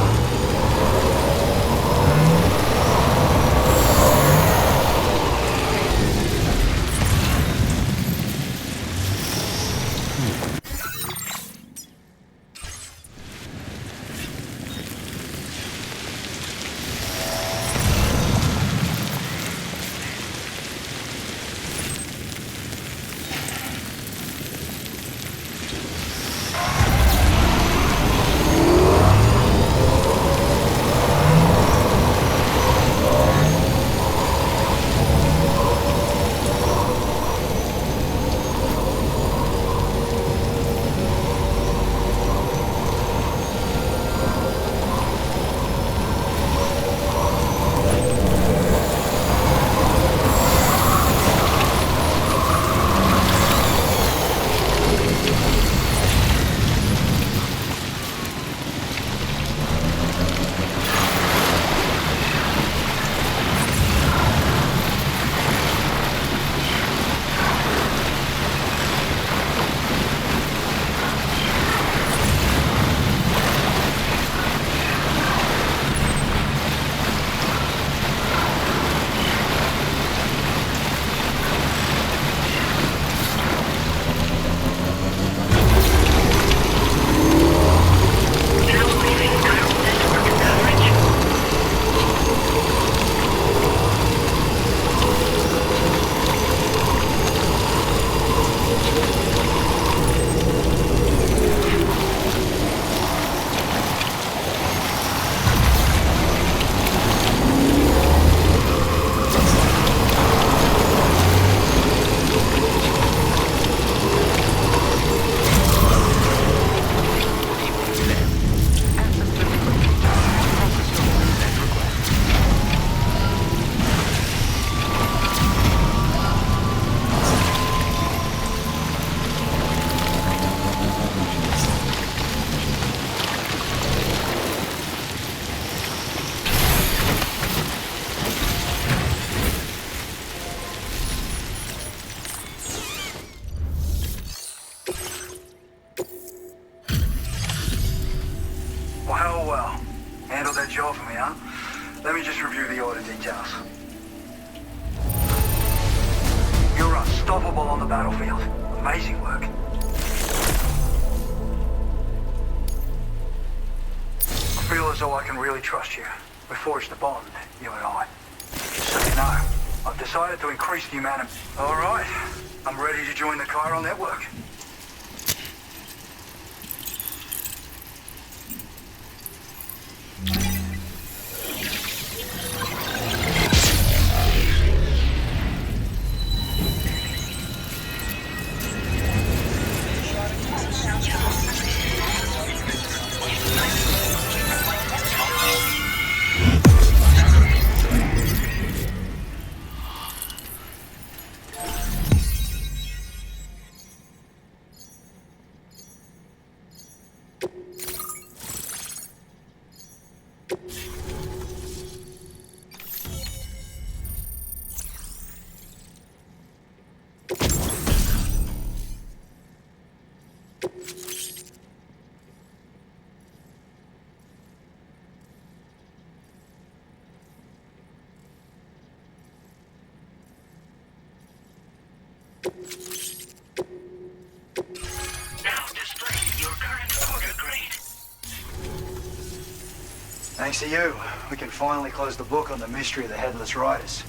Thanks to you, we can finally close the book on the mystery of the Headless Riders.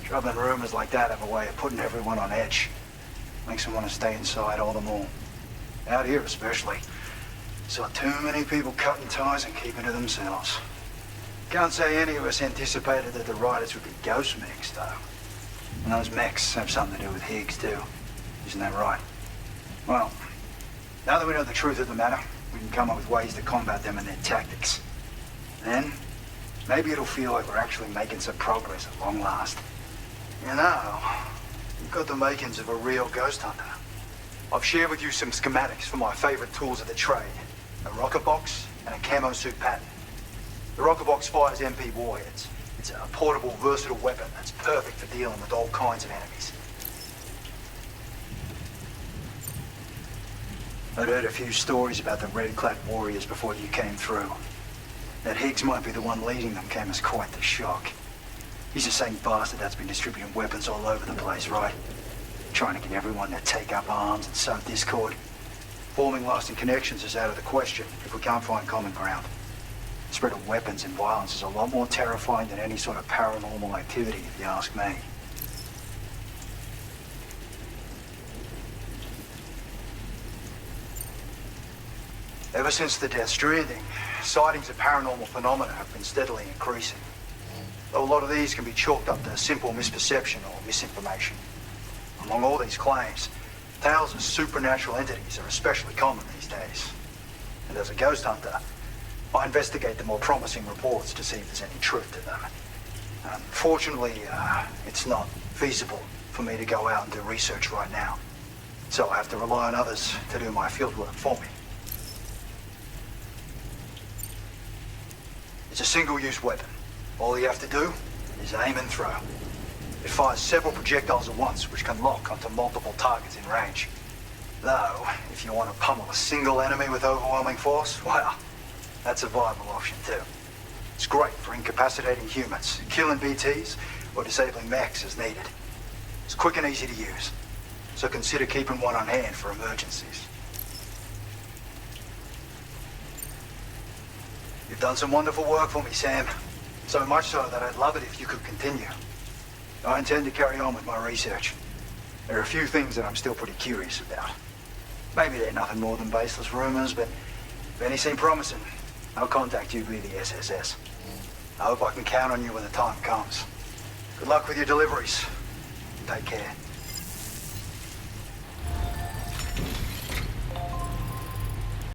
Troubling rumors like that have a way of putting everyone on edge. Makes them want to stay inside all the more. Out here especially. Saw too many people cutting ties and keeping to themselves. Can't say any of us anticipated that the Riders would be ghost mechs, though. And those mechs have something to do with Higgs, too. Isn't that right? Well, now that we know the truth of the matter, we can come up with ways to combat them and their tactics. Then, maybe it'll feel like we're actually making some progress at long last. You know, you've got the makings of a real ghost hunter. I've shared with you some schematics for my favorite tools of the trade. A rocket box and a camo suit pattern. The rocket box fires MP warheads. It's a portable, versatile weapon that's perfect for dealing with all kinds of enemies. I'd heard a few stories about the red-clad warriors before you came through. That Higgs might be the one leading them came as quite the shock. He's the same bastard that's been distributing weapons all over the place, right? Trying to get everyone to take up arms and sow discord. Forming lasting connections is out of the question if we can't find common ground. The spread of weapons and violence is a lot more terrifying than any sort of paranormal activity, if you ask me. Ever since the Death Stranding, sightings of paranormal phenomena have been steadily increasing. Though a lot of these can be chalked up to simple misperception or misinformation. Among all these claims, tales of supernatural entities are especially common these days. And as a ghost hunter, I investigate the more promising reports to see if there's any truth to them. Unfortunately, it's not feasible for me to go out and do research right now. So I have to rely on others to do my fieldwork for me. It's a single-use weapon. All you have to do is aim and throw. It fires several projectiles at once, which can lock onto multiple targets in range. Though, if you want to pummel a single enemy with overwhelming force, well, that's a viable option too. It's great for incapacitating humans, killing BTs, or disabling mechs as needed. It's quick and easy to use, so consider keeping one on hand for emergencies. You've done some wonderful work for me, Sam. So much so that I'd love it if you could continue. I intend to carry on with my research. There are a few things that I'm still pretty curious about. Maybe they're nothing more than baseless rumors, but if any seem promising, I'll contact you via the SSS. I hope I can count on you when the time comes. Good luck with your deliveries. Take care.